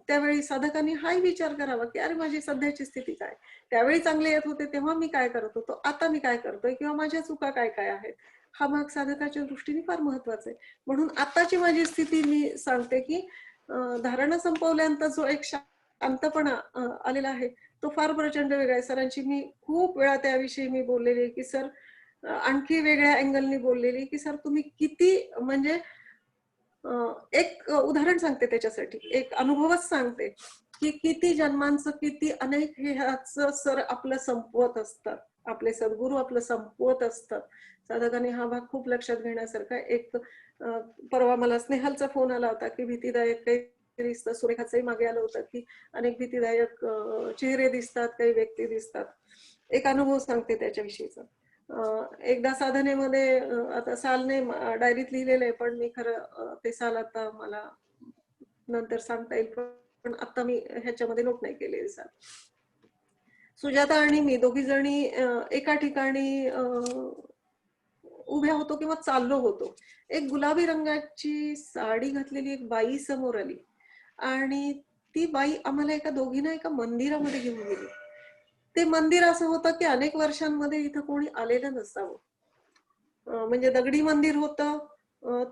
त्यावेळी साधकांनी हाही विचार करावा की अरे माझी सध्याची स्थिती काय, त्यावेळी चांगले येत होते तेव्हा मी काय करत होतो, आता मी काय करतोय किंवा माझ्या चुका काय काय आहेत. हा भाग साधकाच्या दृष्टीने फार महत्वाचा आहे. म्हणून आताची माझी स्थिती मी सांगते की धारणा संपवल्यानंतर जो एक शांतपणा आलेला आहे तो फार प्रचंड वेगळा आहे. सरांची मी खूप वेळा त्याविषयी मी बोललेली आहे की सर, आणखी वेगळ्या अँगलनी बोललेली की सर तुम्ही किती म्हणजे एक उदाहरण सांगते त्याच्यासाठी, एक अनुभवच सांगते की किती जन्मांचं किती अनेक ह्याचं सर आपलं संपवत असतात, आपले सद्गुरू आपलं संपवत असतात. साधकांनी हा भाग खूप लक्षात घेण्यासारखा. एक परवा मला स्नेहलचा फोन आला होता की भीतीदायक काही दिसतं, सुरेखाचंही मागे आलं होतं की अनेक भीतीदायक चेहरे दिसतात, काही व्यक्ती दिसतात. एक अनुभव सांगते त्याच्याविषयीचा. एकदा साधनेमध्ये आता सालने डायरीत लिहिलेलं आहे, पण मी खरं ते साल आता मला नंतर सांगता येईल, पण आता मी ह्याच्यामध्ये नोट नाही केलेली साल. सुजाता आणि मी दोघी जणी एका ठिकाणी उभ्या होतो किंवा चाललो होतो. एक गुलाबी रंगाची साडी घातलेली एक बाई समोर आली आणि ती बाई आम्हाला एका दोघींना एका मंदिरामध्ये घेऊन गेली. ते मंदिर असं होतं की अनेक वर्षांमध्ये इथं कोणी आलेलं नसावं. म्हणजे दगडी मंदिर होतं.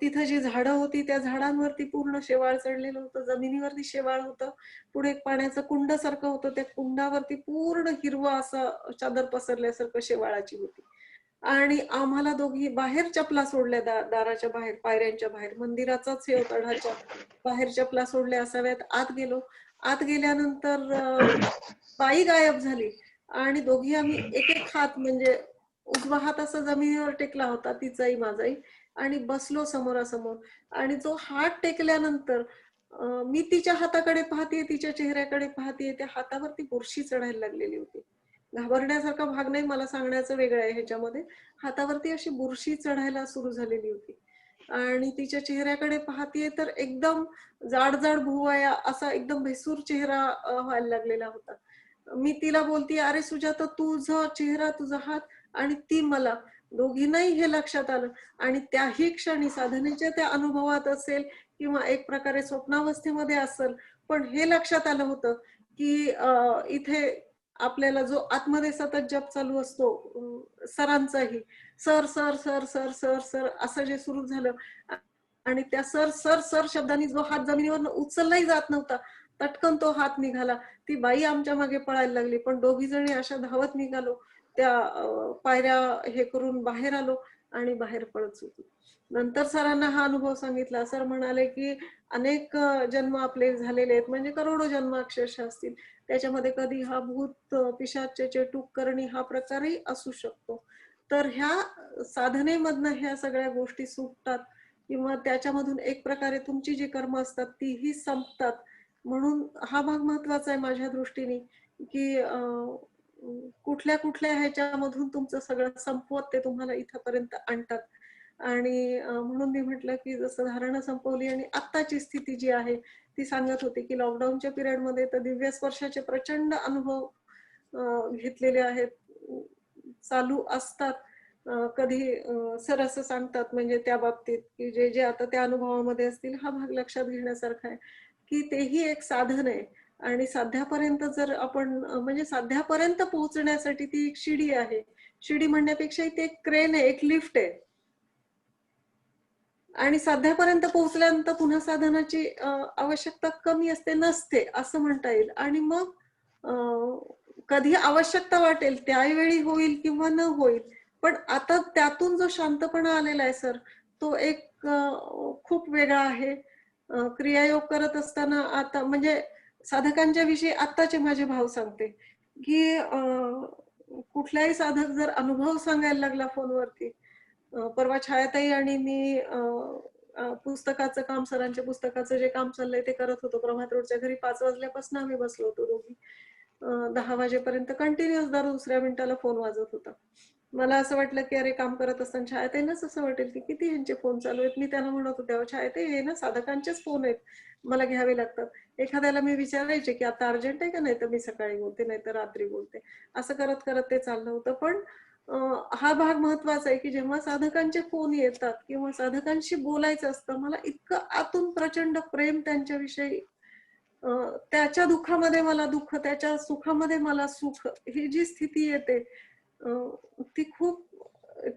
तिथं जी झाडं होती त्या झाडांवरती पूर्ण शेवाळ चढलेलं होतं, जमिनीवरती शेवाळ होतं. पुढे एक पाण्याचं कुंड सारखं होतं, त्या कुंडावरती पूर्ण हिरवं असं चादर पसरल्यासारखं शेवाळाची होती. आणि आम्हाला दोघी बाहेर चपला सोडल्या, दाराच्या बाहेर, पायऱ्यांच्या बाहेर, मंदिराचाच हे होता ढाचा, बाहेर चपला सोडल्या असाव्यात. आत गेलो. आत गेल्यानंतर बाई गायब झाली आणि दोघी आम्ही एक एक हात, म्हणजे उजवा हात असा जमिनीवर टेकला होता, तिचाही माझाही, आणि बसलो समोरासमोर. आणि जो हात टेकल्यानंतर मी तिच्या हाताकडे पाहतेय, तिच्या चेहऱ्याकडे पाहतेय, त्या हातावरती बुरशी चढायला लागलेली होती. घाबरण्यासारखा भाग नाही, मला सांगण्याचं वेगळं आहे ह्याच्यामध्ये. हातावरती अशी बुरशी चढायला सुरू झालेली होती आणि तिच्या चेहऱ्याकडे पाहतेय तर एकदम जाड जाड भुवया असा एकदम भेसूर चेहरा व्हायला लागलेला होता. मी तिला बोलते, अरे सुजाता, तुझा चेहरा, तुझा हात, आणि ती मला, दोघींनाही हे लक्षात आलं. आणि त्याही क्षणी साधनेच्या त्या अनुभवात असेल किंवा एक प्रकारे स्वप्नावस्थेमध्ये असेल, पण हे लक्षात आलं होतं की इथे आपल्याला जो आतमध्ये सतत जप चालू असतो सरांचाही, sir sir sir sir sir sir असं जे सुरू झालं, आणि त्या सर सर सर शब्दांनी जो हात जमिनीवर उचललाही जात नव्हता, तटकन तो हात निघाला. ती बाई आमच्या मागे पळायला लागली, पण दोघी जणी अशा धावत निघालो, त्या पायऱ्या हे करून बाहेर आलो आणि बाहेर पळत होतो. नंतर सरांना हा अनुभव सांगितला. सर म्हणाले की अनेक जन्म आपले झालेले आहेत, म्हणजे करोडो जन्म अक्षरशः असतील, त्याच्यामध्ये कधी हा भूत पिशाच टूक करणी हा प्रकारही असू शकतो. तर ह्या साधनेमधनं ह्या सगळ्या गोष्टी सुटतात किंवा त्याच्यामधून एक प्रकारे तुमची जी कर्म असतात तीही संपतात. म्हणून हा भाग महत्वाचा आहे माझ्या दृष्टीने की कुठल्या कुठल्या ह्याच्यामधून तुमचं सगळं संपवत ते तुम्हाला इथपर्यंत आणतात. आणि म्हणून मी म्हटलं की जसं धारणा संपवली आणि आत्ताची स्थिती जी आहे ती सांगत होती की लॉकडाऊनच्या पिरियडमध्ये तर दिव्य स्पर्शाचे प्रचंड अनुभव घेतलेले आहेत, चालू असतात. कधी सर असं सांगतात म्हणजे त्या बाबतीत की जे जे आता त्या अनुभवामध्ये असतील, हा भाग लक्षात घेण्यासारखा आहे की तेही एक साधन आहे. आणि साध्यापर्यंत जर आपण म्हणजे साध्यापर्यंत पोहोचण्यासाठी ती एक शिडी आहे. शिडी म्हणण्यापेक्षा ती एक क्रेन आहे, एक लिफ्ट आहे. आणि साध्यापर्यंत पोहोचल्यानंतर पुन्हा साधनाची आवश्यकता कमी असते, नसते असं म्हणता येईल. आणि मग कधी आवश्यकता वाटेल त्यावेळी होईल किंवा न होईल, पण आता त्यातून जो शांतपणा आलेला आहे सर, तो एक खूप वेगळा आहे. क्रियायोग करत असताना आता म्हणजे साधकांच्या विषयी आत्ताचे माझे भाव सांगते की कुठलाही साधक जर अनुभव सांगायला लागला फोनवरती, परवा छायाताई आणि मी पुस्तकाचं काम, सरांच्या पुस्तकाचं जे काम चाललंय ते करत होतो. प्रभात रोडच्या घरी 5 वाजल्यापासून आम्ही बसलो होतो दोघी. 10 वाजेपर्यंत कंटिन्युअस दर दुसऱ्या मिनिटाला फोन वाजत होता. मला असं वाटलं की अरे काम करत असताना छायाताईंनाच असं वाटेल की किती ह्यांचे फोन चालू आहेत. मी त्यांना म्हणत होते, छायाताई हे ना साधकांचेच फोन आहेत, मला घ्यावे लागतात. एखाद्याला मी विचारायचे की आता अर्जंट आहे का, नाही तर मी सकाळी बोलते, नाही तर रात्री बोलते. असं करत करत ते चाललं होतं. पण हा भाग महत्वाचा आहे की जेव्हा साधकांचे फोन येतात किंवा साधकांशी बोलायचं असतं, मला इतकं आतून प्रचंड प्रेम त्यांच्याविषयी, त्याच्या दुःखामध्ये मला दुःख, त्याच्या सुखामध्ये मला सुख, ही जी स्थिती येते ती खूप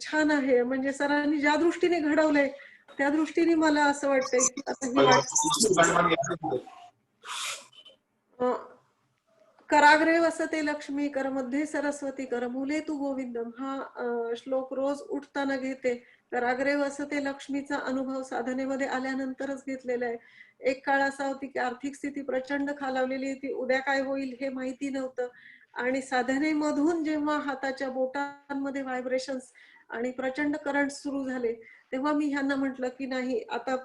छान आहे. म्हणजे सरांनी ज्या दृष्टीने घडवलंय त्या दृष्टीने मला असं वाटतंय की आता ही वाट कराग्रे वसते लक्ष्मी, करमध्ये सरस्वती, करमुले तू गोविंदम, हा श्लोक रोज उठताना घेते. कराग्रे वसते लक्ष्मीचा अनुभव साधनेमध्ये आल्यानंतरच घेतलेला आहे. एक काळ असा होती की आर्थिक स्थिती प्रचंड खालावलेली होती, उद्या काय होईल हे माहिती नव्हतं. आणि साधनेमधून जेव्हा हाताच्या बोटांमध्ये व्हायब्रेशन्स आणि प्रचंड करंट सुरू झाले, तेव्हा मी ह्यांना म्हटलं की नाही, आता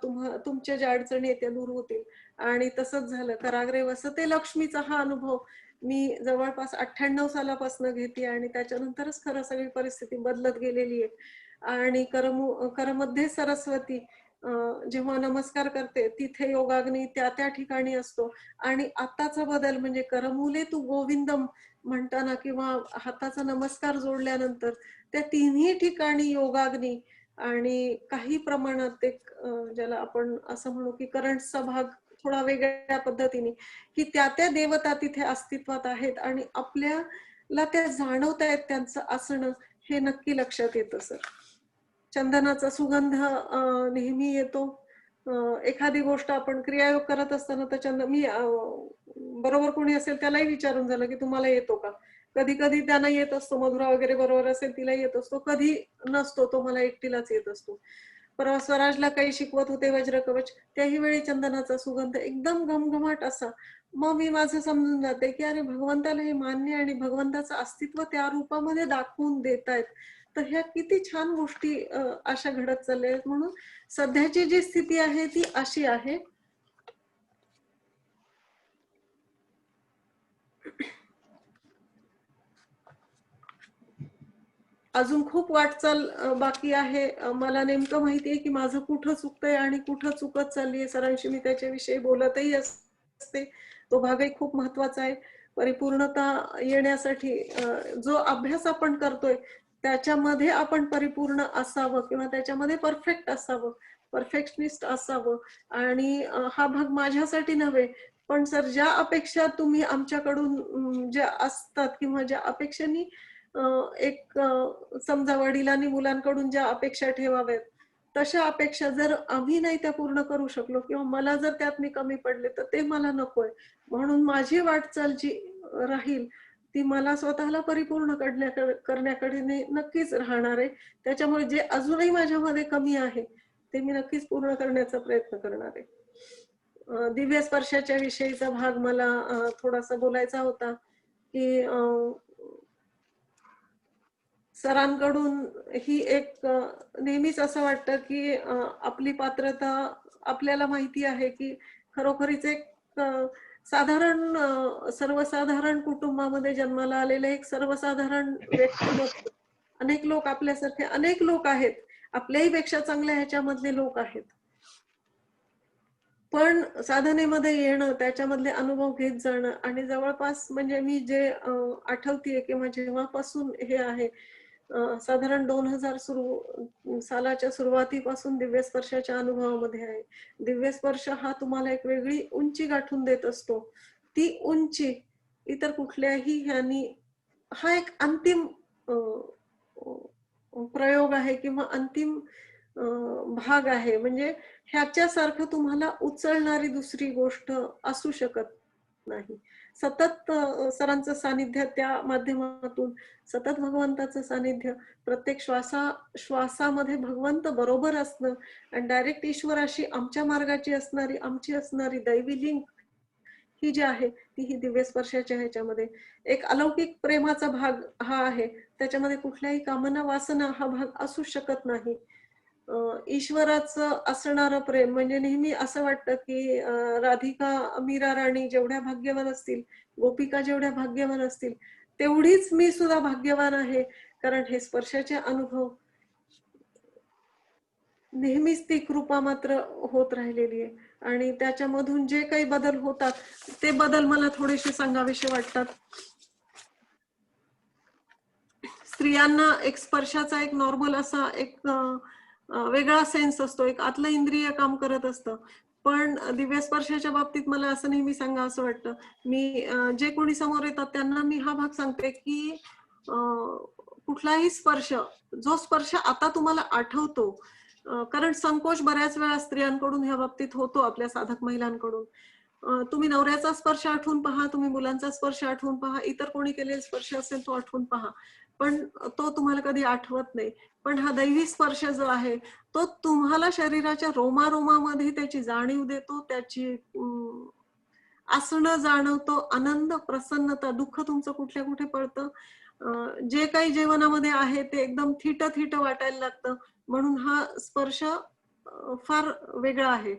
तुमच्या ज्या अडचणी आहेत त्या दूर होतील. आणि तसंच झालं. कराग्रे वसते लक्ष्मीचा हा अनुभव मी जवळपास 98 सालापासून घेते आणि त्याच्यानंतरच खरं सगळी परिस्थिती बदलत गेलेली आहे. आणि करमध्ये सरस्वती, जेव्हा नमस्कार करते तिथे योगाग्नी त्या त्या ठिकाणी असतो. आणि आताचा बदल म्हणजे करमुले तू गोविंदम म्हणताना किंवा हाताचा नमस्कार जोडल्यानंतर त्या तिन्ही ठिकाणी योगाग्नी आणि काही प्रमाणात एक ज्याला आपण असं म्हणू की करंटचा भाग थोडा वेगळ्या पद्धतीने, की त्या त्या देवता तिथे अस्तित्वात आहेत आणि आपल्याला त्या जाणवत आहेत त्यांचं असणं, हे नक्की लक्षात येतं सर. चंदनाचा सुगंध नेहमी येतो. एखादी गोष्ट आपण क्रियायोग करत असताना तर मी बरोबर कोणी असेल त्यालाही विचारून झालं की तुम्हाला येतो का. कधी कधी त्यांना येत असतो, मधुरा वगैरे बरोबर असेल तिला येत असतो, कधी नसतो, तो मला एकटीलाच येत असतो. परवा स्वराजला काही शिकवत होते वज्र कवच, त्याही वेळी चंदनाचा सुगंध एकदम घमघमाट असा. मग मी माझं समजून जाते की अरे भगवंताला हे मान्य आणि भगवंताचं अस्तित्व त्या रूपामध्ये दाखवून देतायत. तर ह्या किती छान गोष्टी अशा घडत चालल्या आहेत. म्हणून सध्याची जी स्थिती आहे ती अशी आहे. अजून खूप वाटचाल बाकी आहे. मला नेमकं माहितीये की माझं कुठं चुकतंय आणि कुठं चुकत चाललीये. सरांशी मी त्याच्याविषयी बोलतही असते. तो भागही खूप महत्वाचा आहे. परिपूर्णता येण्यासाठी जो अभ्यास आपण करतोय त्याच्यामध्ये आपण परिपूर्ण असावं किंवा त्याच्यामध्ये परफेक्ट असावं, परफेक्शनिस्ट असावं. आणि हा भाग माझ्यासाठी नव्हे, पण सर ज्या अपेक्षा तुम्ही आमच्याकडून ज्या असतात किंवा ज्या अपेक्षांनी एक समजा वडिलांनी मुलांकडून ज्या अपेक्षा ठेवाव्यात, तशा अपेक्षा जर आम्ही नाही त्या पूर्ण करू शकलो किंवा मला जर त्यात मी कमी पडले तर ते मला नकोय. म्हणून माझी वाटचाल जी राहील ती मला स्वतःला परिपूर्ण करण्याकडे नक्कीच राहणार आहे. त्याच्यामुळे जे अजूनही माझ्यामध्ये कमी आहे ते मी नक्कीच पूर्ण करण्याचा प्रयत्न करणार आहे. दिव्य स्पर्शाच्या विषयीचा भाग मला थोडासा बोलायचा होता की सरांकडून ही एक नेहमीच असं वाटतं की आपली पात्रता आपल्याला माहिती आहे की खरोखरीच एक साधारण सर्वसाधारण कुटुंबामध्ये जन्माला आलेले एक सर्वसाधारण व्यक्तिमत्व. अनेक लोक आपल्यासारखे अनेक लोक आहेत, आपल्याही पेक्षा चांगल्या ह्याच्यामधले लोक आहेत. पण साधनेमध्ये येणं, त्याच्यामधले अनुभव घेत जाणं आणि जवळपास म्हणजे मी जे आठवतीये किंवा जेव्हापासून हे आहे, साधारण 2000 सालाच्या सुरुवातीपासून दिव्य स्पर्शाच्या अनुभवामध्ये आहे. दिव्य स्पर्श हा तुम्हाला एक वेगळी उंची गाठून देत असतो. ती उंची इतर कुठल्याही ह्यानी, हा एक अंतिम प्रयोग आहे किंवा अंतिम भाग आहे. म्हणजे ह्याच्यासारखं तुम्हाला उचलणारी दुसरी गोष्ट असू शकत नाही. सतत सरांचं सानिध्य, त्या माध्यमातून सतत भगवंताचं सानिध्य, प्रत्येक श्वासामध्ये भगवंत बरोबर असणं आणि डायरेक्ट ईश्वराशी आमच्या मार्गाची असणारी, आमची असणारी दैवी लिंक ही जी आहे ती ही दिव्य स्पर्शाच्या ह्याच्यामध्ये एक अलौकिक प्रेमाचा भाग हा आहे. त्याच्यामध्ये कुठल्याही कामना वासना हा भाग असू शकत नाही. ईश्वराचं असणारं प्रेम म्हणजे नेहमी असं वाटतं की राधिका, मीरा राणी जेवढ्या भाग्यवान असतील, गोपिका जेवढ्या भाग्यवान असतील, तेवढीच मी सुद्धा भाग्यवान आहे. कारण हे स्पर्शाचे अनुभव नेहमीच ती कृपा मात्र होत राहिलेली आहे. आणि त्याच्यामधून जे काही बदल होतात ते बदल मला थोडेसे सांगावेसे वाटतात. स्त्रियांना एक स्पर्शाचा एक नॉर्मल असा एक वेगळा सेन्स असतो, एक आतलं इंद्रिय काम करत असतं. पण दिव्य स्पर्शाच्या बाबतीत मला असं नेहमी सांगा असं वाटतं, मी जे कोणी समोर येतात त्यांना मी हा भाग सांगते की कुठलाही स्पर्श, जो स्पर्श आता तुम्हाला आठवतो, कारण संकोच बऱ्याच वेळा स्त्रियांकडून ह्या बाबतीत होतो, आपल्या साधक महिलांकडून. तुम्ही नवऱ्याचा स्पर्श आठवून पहा, तुम्ही मुलांचा स्पर्श आठवून पहा, इतर कोणी केलेला स्पर्श असेल तो आठवून पहा, पण तो तुम्हाला कधी आठवत नाही. पण हा दैवी स्पर्श जो आहे तो तुम्हाला शरीराच्या रोमारोमामध्ये त्याची जाणीव देतो, त्याची असणं जाणवतो, आनंद, प्रसन्नता, दुःख तुमचं कुठल्या कुठे पळतं, जे काही जीवनामध्ये आहे ते एकदम थिट थिट वाटायला लागतं. म्हणून हा स्पर्श फार वेगळा आहे.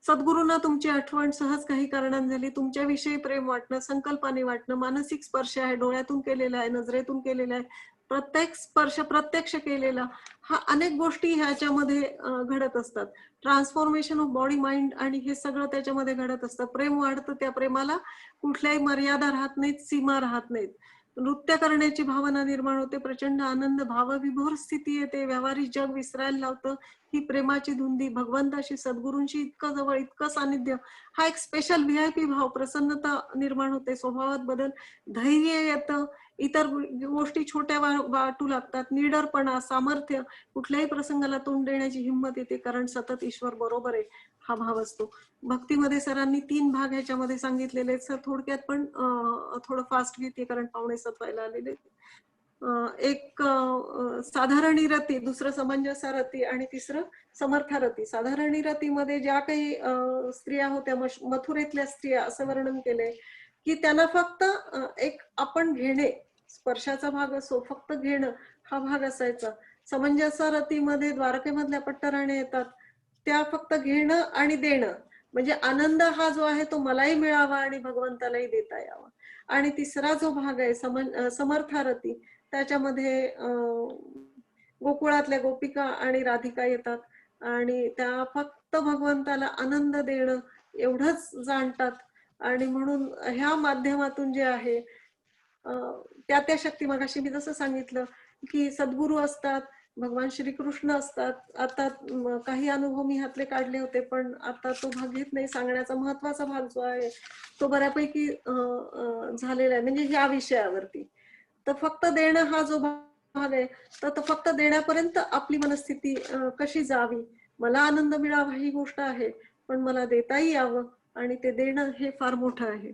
सद्गुरूंना तुमची आठवण सहज काही कारणाने झाली, तुमच्याविषयी प्रेम वाटणं, संकल्पाने वाटणं, मानसिक स्पर्श आहे, डोळ्यातून केलेला आहे, नजरेतून केलेला आहे, प्रत्येक स्पर्श प्रत्यक्ष केलेला, हा अनेक गोष्टी ह्याच्यामध्ये घडत असतात. ट्रान्सफॉर्मेशन ऑफ बॉडी माइंड आणि हे सगळं त्याच्यामध्ये घडत असतं. प्रेम वाढतं, त्या प्रेमाला कुठल्याही मर्यादा राहत नाहीत, सीमा राहत नाहीत. नृत्य करण्याची भावना निर्माण होते, प्रचंड आनंद, भावविभोर स्थिती येते, व्यावहारिक जग विसरायला लावतं. ही प्रेमाची धुंदी, भगवंताशी, सद्गुरूंशी इतकं जवळ, इतकं सानिध्य, हा एक स्पेशल VIP भाव, प्रसन्नता निर्माण होते, स्वभावात बदल, धैर्य येतं, इतर गोष्टी छोट्या वाटू लागतात, निडरपणा, सामर्थ्य, कुठल्याही प्रसंगाला तोंड देण्याची हिंमत येते, कारण सतत ईश्वर बरोबर आहे हा भाव असतो. भक्तीमध्ये सरांनी 3 भाग ह्याच्यामध्ये सांगितलेले आहेत. सर थोडक्यात पण थोडं फास्ट घेते कारण पावणे 7 व्हायला आलेले. एक साधारणी रती, दुसरं समंजसा रती आणि तिसरं समर्था रती. साधारणी रतीमध्ये ज्या काही स्त्रिया होत्या, मथुरेतल्या स्त्रिया, असं वर्णन केलंय की त्यांना फक्त एक आपण घेणे, स्पर्शाचा भाग असो, फक्त घेणं हा भाग असायचा. समंजसा रतीमध्ये द्वारकेमधल्या पट्टराण्या येतात, त्या फक्त घेणं आणि देणं, म्हणजे आनंद हा जो आहे तो मलाही मिळावा आणि भगवंतालाही देता यावा. आणि तिसरा जो भाग आहे समर्थारती, त्याच्यामध्ये गोकुळातल्या गोपिका आणि राधिका येतात आणि त्या फक्त भगवंताला आनंद देणं एवढंच जाणतात. आणि म्हणून ह्या माध्यमातून जे आहे त्या शक्ती, मगाशी मी जसं सांगितलं की सद्गुरू असतात, भगवान श्रीकृष्ण असतात. आता काही अनुभव मी ह्यातले काढले होते, पण आता तो भाग घेत नाही. सांगण्याचा महत्वाचा भाग जो आहे तो बऱ्यापैकी झालेला आहे, म्हणजे ह्या विषयावरती. तर फक्त देणं हा जो भाग आहे, तर फक्त देण्यापर्यंत आपली मनस्थिती कशी जावी, मला आनंद मिळावा ही गोष्ट आहे, पण मला देताही यावं आणि ते देणं हे फार मोठं आहे.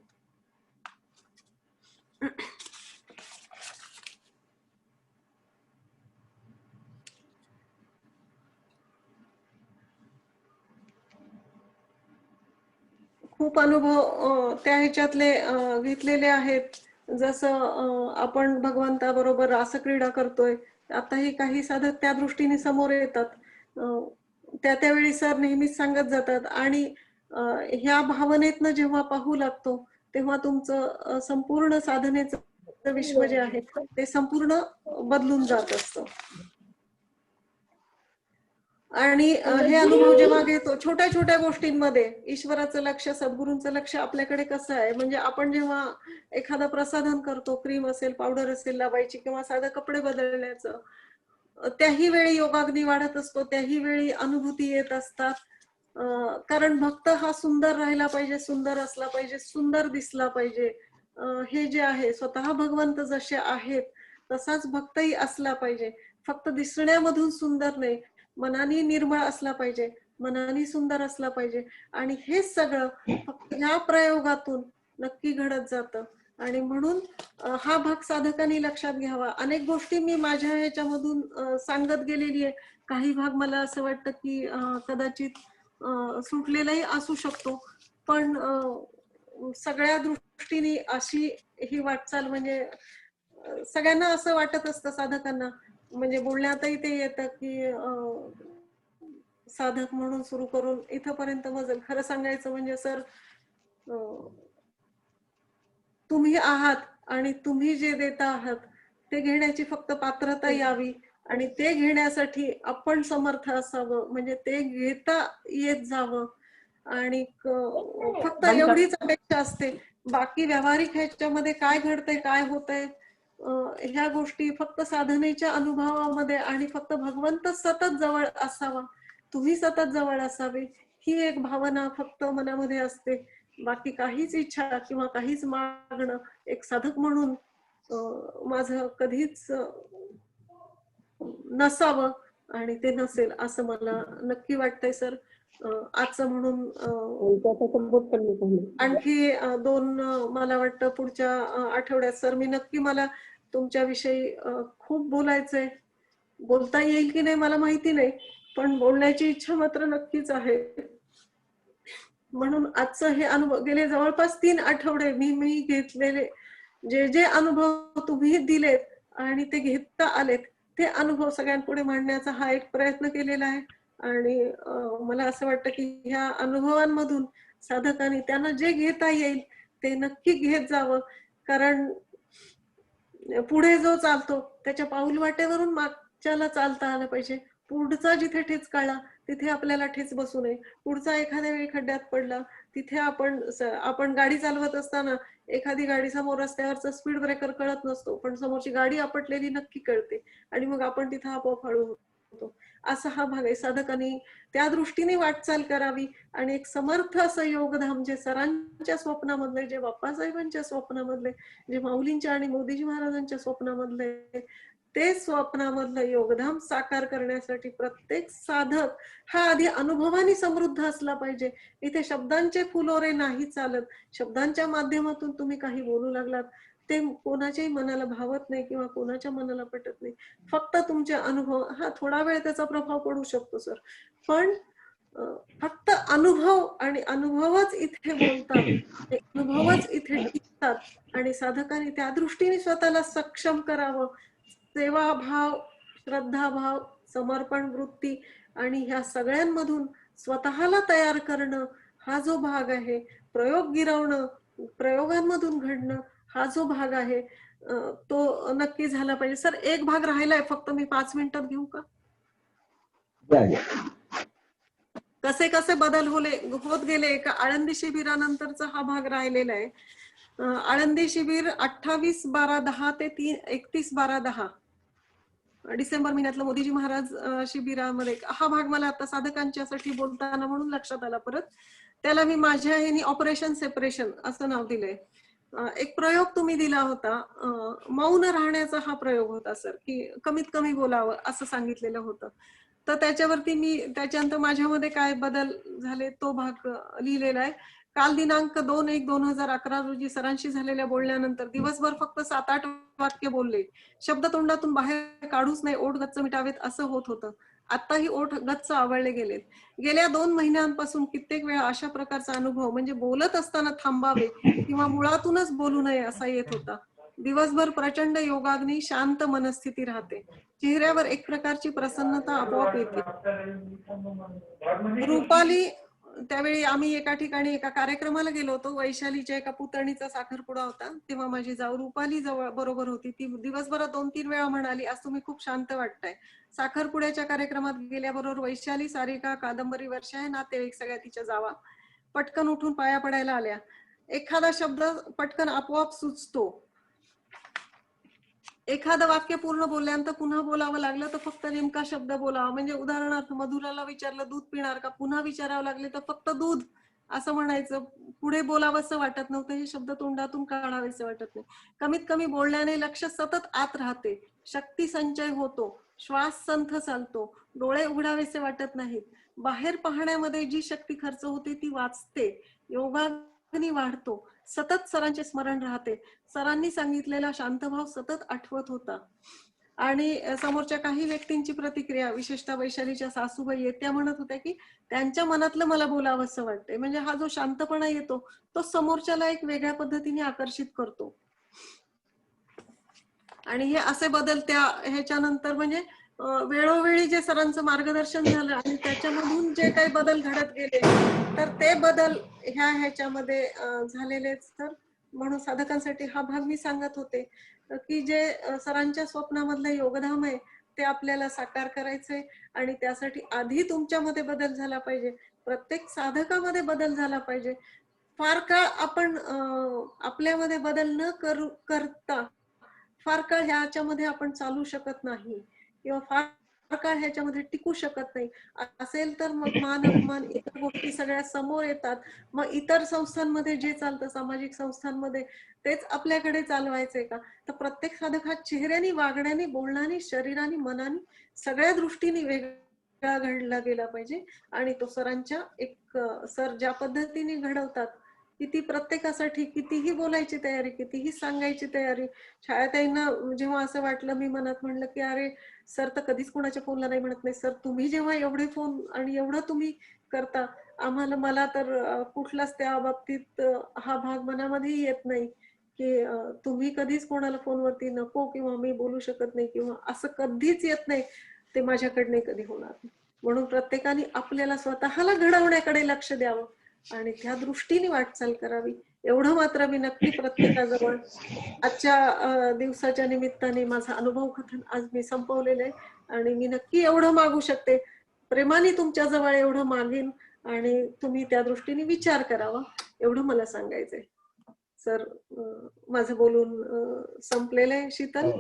खूप अनुभव त्या ह्याच्यातले घेतलेले आहेत. जसं आपण भगवंताबरोबर रासक्रीडा करतोय, आताही काही साधक त्या दृष्टीने समोर येतात. त्यावेळी सर नेहमीच सांगत जातात, आणि ह्या भावनेतनं जेव्हा पाहू लागतो तेव्हा तुमचं संपूर्ण साधनेचं विश्व जे आहे ते संपूर्ण बदलून जात असतं. आणि हे अनुभव जेव्हा घेतो छोट्या छोट्या गोष्टींमध्ये, ईश्वराचं लक्ष, सद्गुरूंचं लक्ष आपल्याकडे कसं आहे, म्हणजे आपण जेव्हा एखादं प्रसाधन करतो, क्रीम असेल, पावडर असेल लावायची, किंवा साधं कपडे बदलण्याचं, त्याही वेळी योगाग्नी वाढत असतो, त्याही वेळी अनुभूती येत असतात. कारण भक्त हा सुंदर राहिला पाहिजे, सुंदर असला पाहिजे, सुंदर दिसला पाहिजे. हे जे आहे, स्वतः भगवंत जसे आहेत तसाच भक्तही असला पाहिजे. फक्त दिसण्यामधून सुंदर नाही, मनाने निर्मळ असला पाहिजे, मनाने सुंदर असला पाहिजे. आणि हे सगळं फक्त ह्या प्रयोगातून नक्की घडत जातं. आणि म्हणून हा भाग साधकांनी लक्षात घ्यावा. अनेक गोष्टी मी माझ्या ह्याच्यामधून सांगत गेलेली आहे. काही भाग मला असं वाटतं की कदाचित सुटलेलाही असू शकतो, पण सगळ्या दृष्टीने अशी ही वाटचाल म्हणजे सगळ्यांना असं वाटत असतं, साधकांना म्हणजे बोलण्यातही ते येतं की साधक म्हणून सुरू करून इथपर्यंत मजल. खरं सांगायचं म्हणजे सर, तुम्ही आहात आणि तुम्ही जे देता आहात ते घेण्याची फक्त पात्रता यावी आणि ते घेण्यासाठी आपण समर्थ असावं, म्हणजे ते घेता येत जावं. आणि फक्त एवढीच अपेक्षा असते. बाकी व्यावहारिक ह्याच्यामध्ये काय घडतंय, काय होतंय, ह्या गोष्टी फक्त साधनेच्या अनुभवामध्ये आणि फक्त भगवंत सतत जवळ असावा, तुम्ही सतत जवळ असावे, ही एक भावना फक्त मनामध्ये असते. बाकी काहीच इच्छा किंवा काहीच मागणं एक साधक म्हणून माझं कधीच नसावं आणि ते नसेल असं मला नक्की वाटतंय सर. आजचं म्हणून आणखी 2 मला वाटतं पुढच्या आठवड्यात सर मी नक्की, मला तुमच्याविषयी खूप बोलायचंय. बोलता येईल की नाही मला माहिती नाही, पण बोलण्याची इच्छा मात्र नक्कीच आहे. म्हणून आजचं हे अनुभव, गेले जवळपास 3 आठवडे मी घेतलेले जे अनुभव तुम्ही दिलेत आणि ते घेता आलेत, ते अनुभव सगळ्यांपुढे मांडण्याचा हा एक प्रयत्न केलेला आहे. आणि मला असं वाटतं की ह्या अनुभवांमधून साधकांनी त्यांना जे घेता येईल ते नक्की घेत जावं. कारण पुढे जो चालतो त्याच्या पाऊल वाटेवरून मागच्याला चालता आलं पाहिजे. पुढचा जिथे ठेच काढला तिथे आपल्याला ठेच बसू नये. पुढचा एखाद्या वेळी खड्ड्यात पडला तिथे आपण गाडी चालवत असताना एखादी गाडी समोर रस्त्यावरचा स्पीड ब्रेकर कळत नसतो, पण समोरची गाडी आपटलेली नक्की कळते आणि मग आपण तिथं आपोआप हळू होतो. असा हा भाग आहे. साधकांनी त्या दृष्टीने वाटचाल करावी आणि एक समर्थ असं योगधाम, जे सरांच्या स्वप्नामधले, जे बाप्पासाहेबांच्या स्वप्नामधले, जे माऊलींच्या आणि मोदीजी महाराजांच्या स्वप्नामधले, ते स्वप्नामधलं योगधाम साकार करण्यासाठी प्रत्येक साधक हा आधी अनुभवाने समृद्ध असला पाहिजे. इथे शब्दांचे फुलोरे नाही चालत. शब्दांच्या माध्यमातून तुम्ही काही बोलू लागलात ते कोणाच्याही मनाला भावत नाही किंवा कोणाच्या मनाला पटत नाही. फक्त तुमचे अनुभव, हा थोडा वेळ त्याचा प्रभाव पडू शकतो सर, पण फक्त अनुभव आणि अनुभवच इथे बोलतात, अनुभवच इथे टिकतात आणि साधकांनी त्या दृष्टीने स्वतःला सक्षम करावं. सेवाभाव, श्रद्धाभाव, समर्पण वृत्ती आणि ह्या सगळ्यांमधून स्वतःला तयार करणं हा जो भाग आहे, प्रयोग गिरवणं, प्रयोगांमधून घडणं हा जो भाग आहे, तो नक्की झाला पाहिजे. सर एक भाग राहिलाय फक्त, मी 5 मिनिटात घेऊ का? कसे कसे बदल होत गेले का आळंदी शिबिरानंतरचा हा भाग राहिलेला आहे. आळंदी शिबिर 28/12/10 ते 31/12/10 डिसेंबर महिन्यातलं मोदीजी महाराज शिबिरामध्ये हा भाग मला आता साधकांच्यासाठी बोलताना म्हणून लक्षात आला परत. त्याला मी माझ्या ह्यानी ऑपरेशन सेपरेशन असं नाव दिलंय. एक प्रयोग तुम्ही दिला होता, मौन राहण्याचा हा प्रयोग होता सर, की कमीत कमी बोलावं असं सांगितलेलं होतं. तर त्याच्यावरती मी त्याच्यानंतर माझ्यामध्ये काय बदल झाले तो भाग लिहिलेला आहे. काल दिनांक 2/1/2011 रोजी सरांशी झालेल्या बोलण्यानंतर दिवसभर फक्त 7-8 वाक्य बोलले. शब्द तोंडातून बाहेर काढूच नाही, ओठ गच्च मिटावेत असं होत होतं. आताही ओठ गच्च आवळले गेलेत. गेल्या 2 महिन्यांपासून कित्येक वेळा अशा प्रकारचा अनुभव, म्हणजे बोलत असताना थांबावे किंवा मुळातूनच बोलू नये असा येत होता. दिवसभर प्रचंड योगाग्नी, शांत मनस्थिती राहते. चेहऱ्यावर एक प्रकारची प्रसन्नता आपोआप येते. रुपाली, त्यावेळी आम्ही एका ठिकाणी एका कार्यक्रमाला गेलो होतो. वैशालीच्या एका पुतणीचा साखरपुडा होता, तेव्हा माझी जाऊ रुपाली जवळ बरोबर होती. ती दिवसभरात 2-3 वेळा म्हणाली, आज तुम्ही खूप शांत वाटताय. साखरपुड्याच्या कार्यक्रमात गेल्याबरोबर वैशाली, सारिका, कादंबरी, वर्षा हे नातेवाईक सगळ्या तिच्या जावा पटकन उठून पाया पडायला आल्या. एखादा शब्द पटकन आपोआप सुचतो. एखादं वाक्य पूर्ण बोलल्यानंतर पुन्हा बोलावं लागलं तर फक्त नेमका शब्द बोलावा. म्हणजे उदाहरणार्थ मधुराला विचारलं दूध पिणार का, पुन्हा विचारावं लागले तर फक्त दूध असं म्हणायचं. पुढे बोलावंसं वाटत नव्हतं, हे शब्द तोंडातून काढावेसे वाटत नाही. कमीत कमी बोलण्याने लक्ष सतत आत राहते, शक्ती संचय होतो, श्वास संथ चालतो, डोळे उघडावेसे वाटत नाहीत. बाहेर पाहण्यामध्ये जी शक्ती खर्च होते ती वाचते. मागणी वाढतो, सतत सरांचे स्मरण राहते, सरांनी सांगितलेला शांतभाव सतत आठवत होता. आणि समोरच्या काही व्यक्तींची प्रतिक्रिया, विशेषतः वैशालीच्या सासूबाई आहेत, त्या म्हणत होत्या की त्यांच्या मनातलं मला बोलावंसं वाटतंय. म्हणजे हा जो शांतपणा येतो तो समोरच्याला एक वेगळ्या पद्धतीने आकर्षित करतो. आणि हे असे बदल त्या ह्याच्यानंतर म्हणजे वेळोवेळी जे सरांचं मार्गदर्शन झालं आणि त्याच्यामधून जे काही बदल घडत गेले, तर ते बदल ह्याच्यामध्ये झालेलेच. तर म्हणून साधकांसाठी हा भाग मी सांगत होते की जे सरांच्या स्वप्नामधलं योगधाम आहे ते आपल्याला साकार करायचंय आणि त्यासाठी आधी तुमच्यामध्ये बदल झाला पाहिजे, प्रत्येक साधकामध्ये बदल झाला पाहिजे. फार काळ आपण आपल्यामध्ये बदल न करता फार काळ ह्याच्यामध्ये आपण चालू शकत नाही किंवा फार काळ ह्याच्यामध्ये टिकू शकत नाही. असेल तर मग मान अपमान इतर गोष्टी सगळ्या समोर येतात. मग इतर संस्थांमध्ये जे चालतं, सामाजिक संस्थांमध्ये तेच आपल्याकडे चालवायचंय का? तर प्रत्येक साधक हा चेहऱ्याने, वागण्याने, बोलण्याने, शरीराने, मनाने सगळ्या दृष्टीने वेगळा घडला गेला पाहिजे. आणि तो सरांच्या एक सर ज्या पद्धतीने घडवतात, किती प्रत्येकासाठी कितीही बोलायची तयारी, कितीही सांगायची तयारी. छायाताईंना जेव्हा असं वाटलं, मी मनात म्हणलं की अरे सर तर कधीच कोणाच्या फोनला नाही म्हणत नाही, सर तुम्ही जेव्हा एवढे फोन आणि एवढं तुम्ही करता, मला तर कुठलाच त्या बाबतीत हा भाग मनामध्ये येत नाही की तुम्ही कधीच कोणाला फोनवरती नको किंवा मी बोलू शकत नाही किंवा असं कधीच येत नाही. ते माझ्याकडनं कधी होणार नाही. म्हणून प्रत्येकाने आपल्याला स्वतःला घडवण्याकडे लक्ष द्यावं आणि त्या दृष्टीने वाटचाल करावी. एवढं मात्र मी नक्की प्रत्येकाजवळ आजच्या दिवसाच्या निमित्ताने माझा अनुभव कथन आज मी संपवलेलं आहे आणि मी नक्की एवढं मागू शकते, प्रेमाने तुमच्या जवळ एवढं मागेन आणि तुम्ही त्या दृष्टीने विचार करावा, एवढं मला सांगायचंय. सर माझं बोलून संपलेलं आहे. शीतल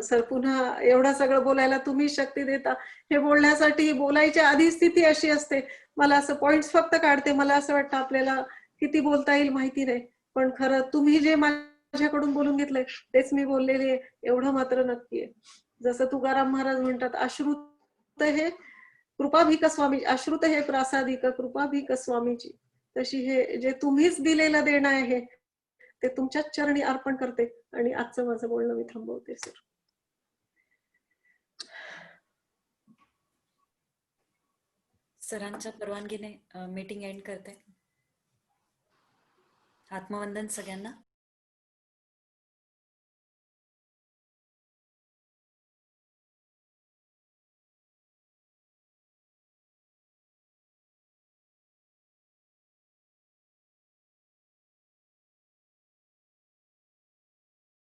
सर, पुन्हा एवढं सगळं बोलायला तुम्ही शक्ती देता. हे बोलण्यासाठी बोलायच्या आधी स्थिती अशी असते, मला असं पॉइंट्स फक्त काढते, मला असं वाटतं आपल्याला किती बोलता येईल माहिती नाही, पण खरं तुम्ही जे माझ्याकडून बोलून घेतलंय तेच मी बोललेली आहे, एवढं मात्र नक्की आहे. जसं तुकाराम महाराज म्हणतात, अश्रुत हे कृपाभिक स्वामी, अश्रुत हे प्रासादिक कृपाभिक स्वामीची. तशी हे जे तुम्हीच दिलेलं देणं आहे ते तुमच्याच चरणी अर्पण करते आणि आजचं माझं बोलणं मी थांबवते. सर, सरांच्या परवानगीने मीटिंग एंड करते. आत्मवंदन सगळ्यांना.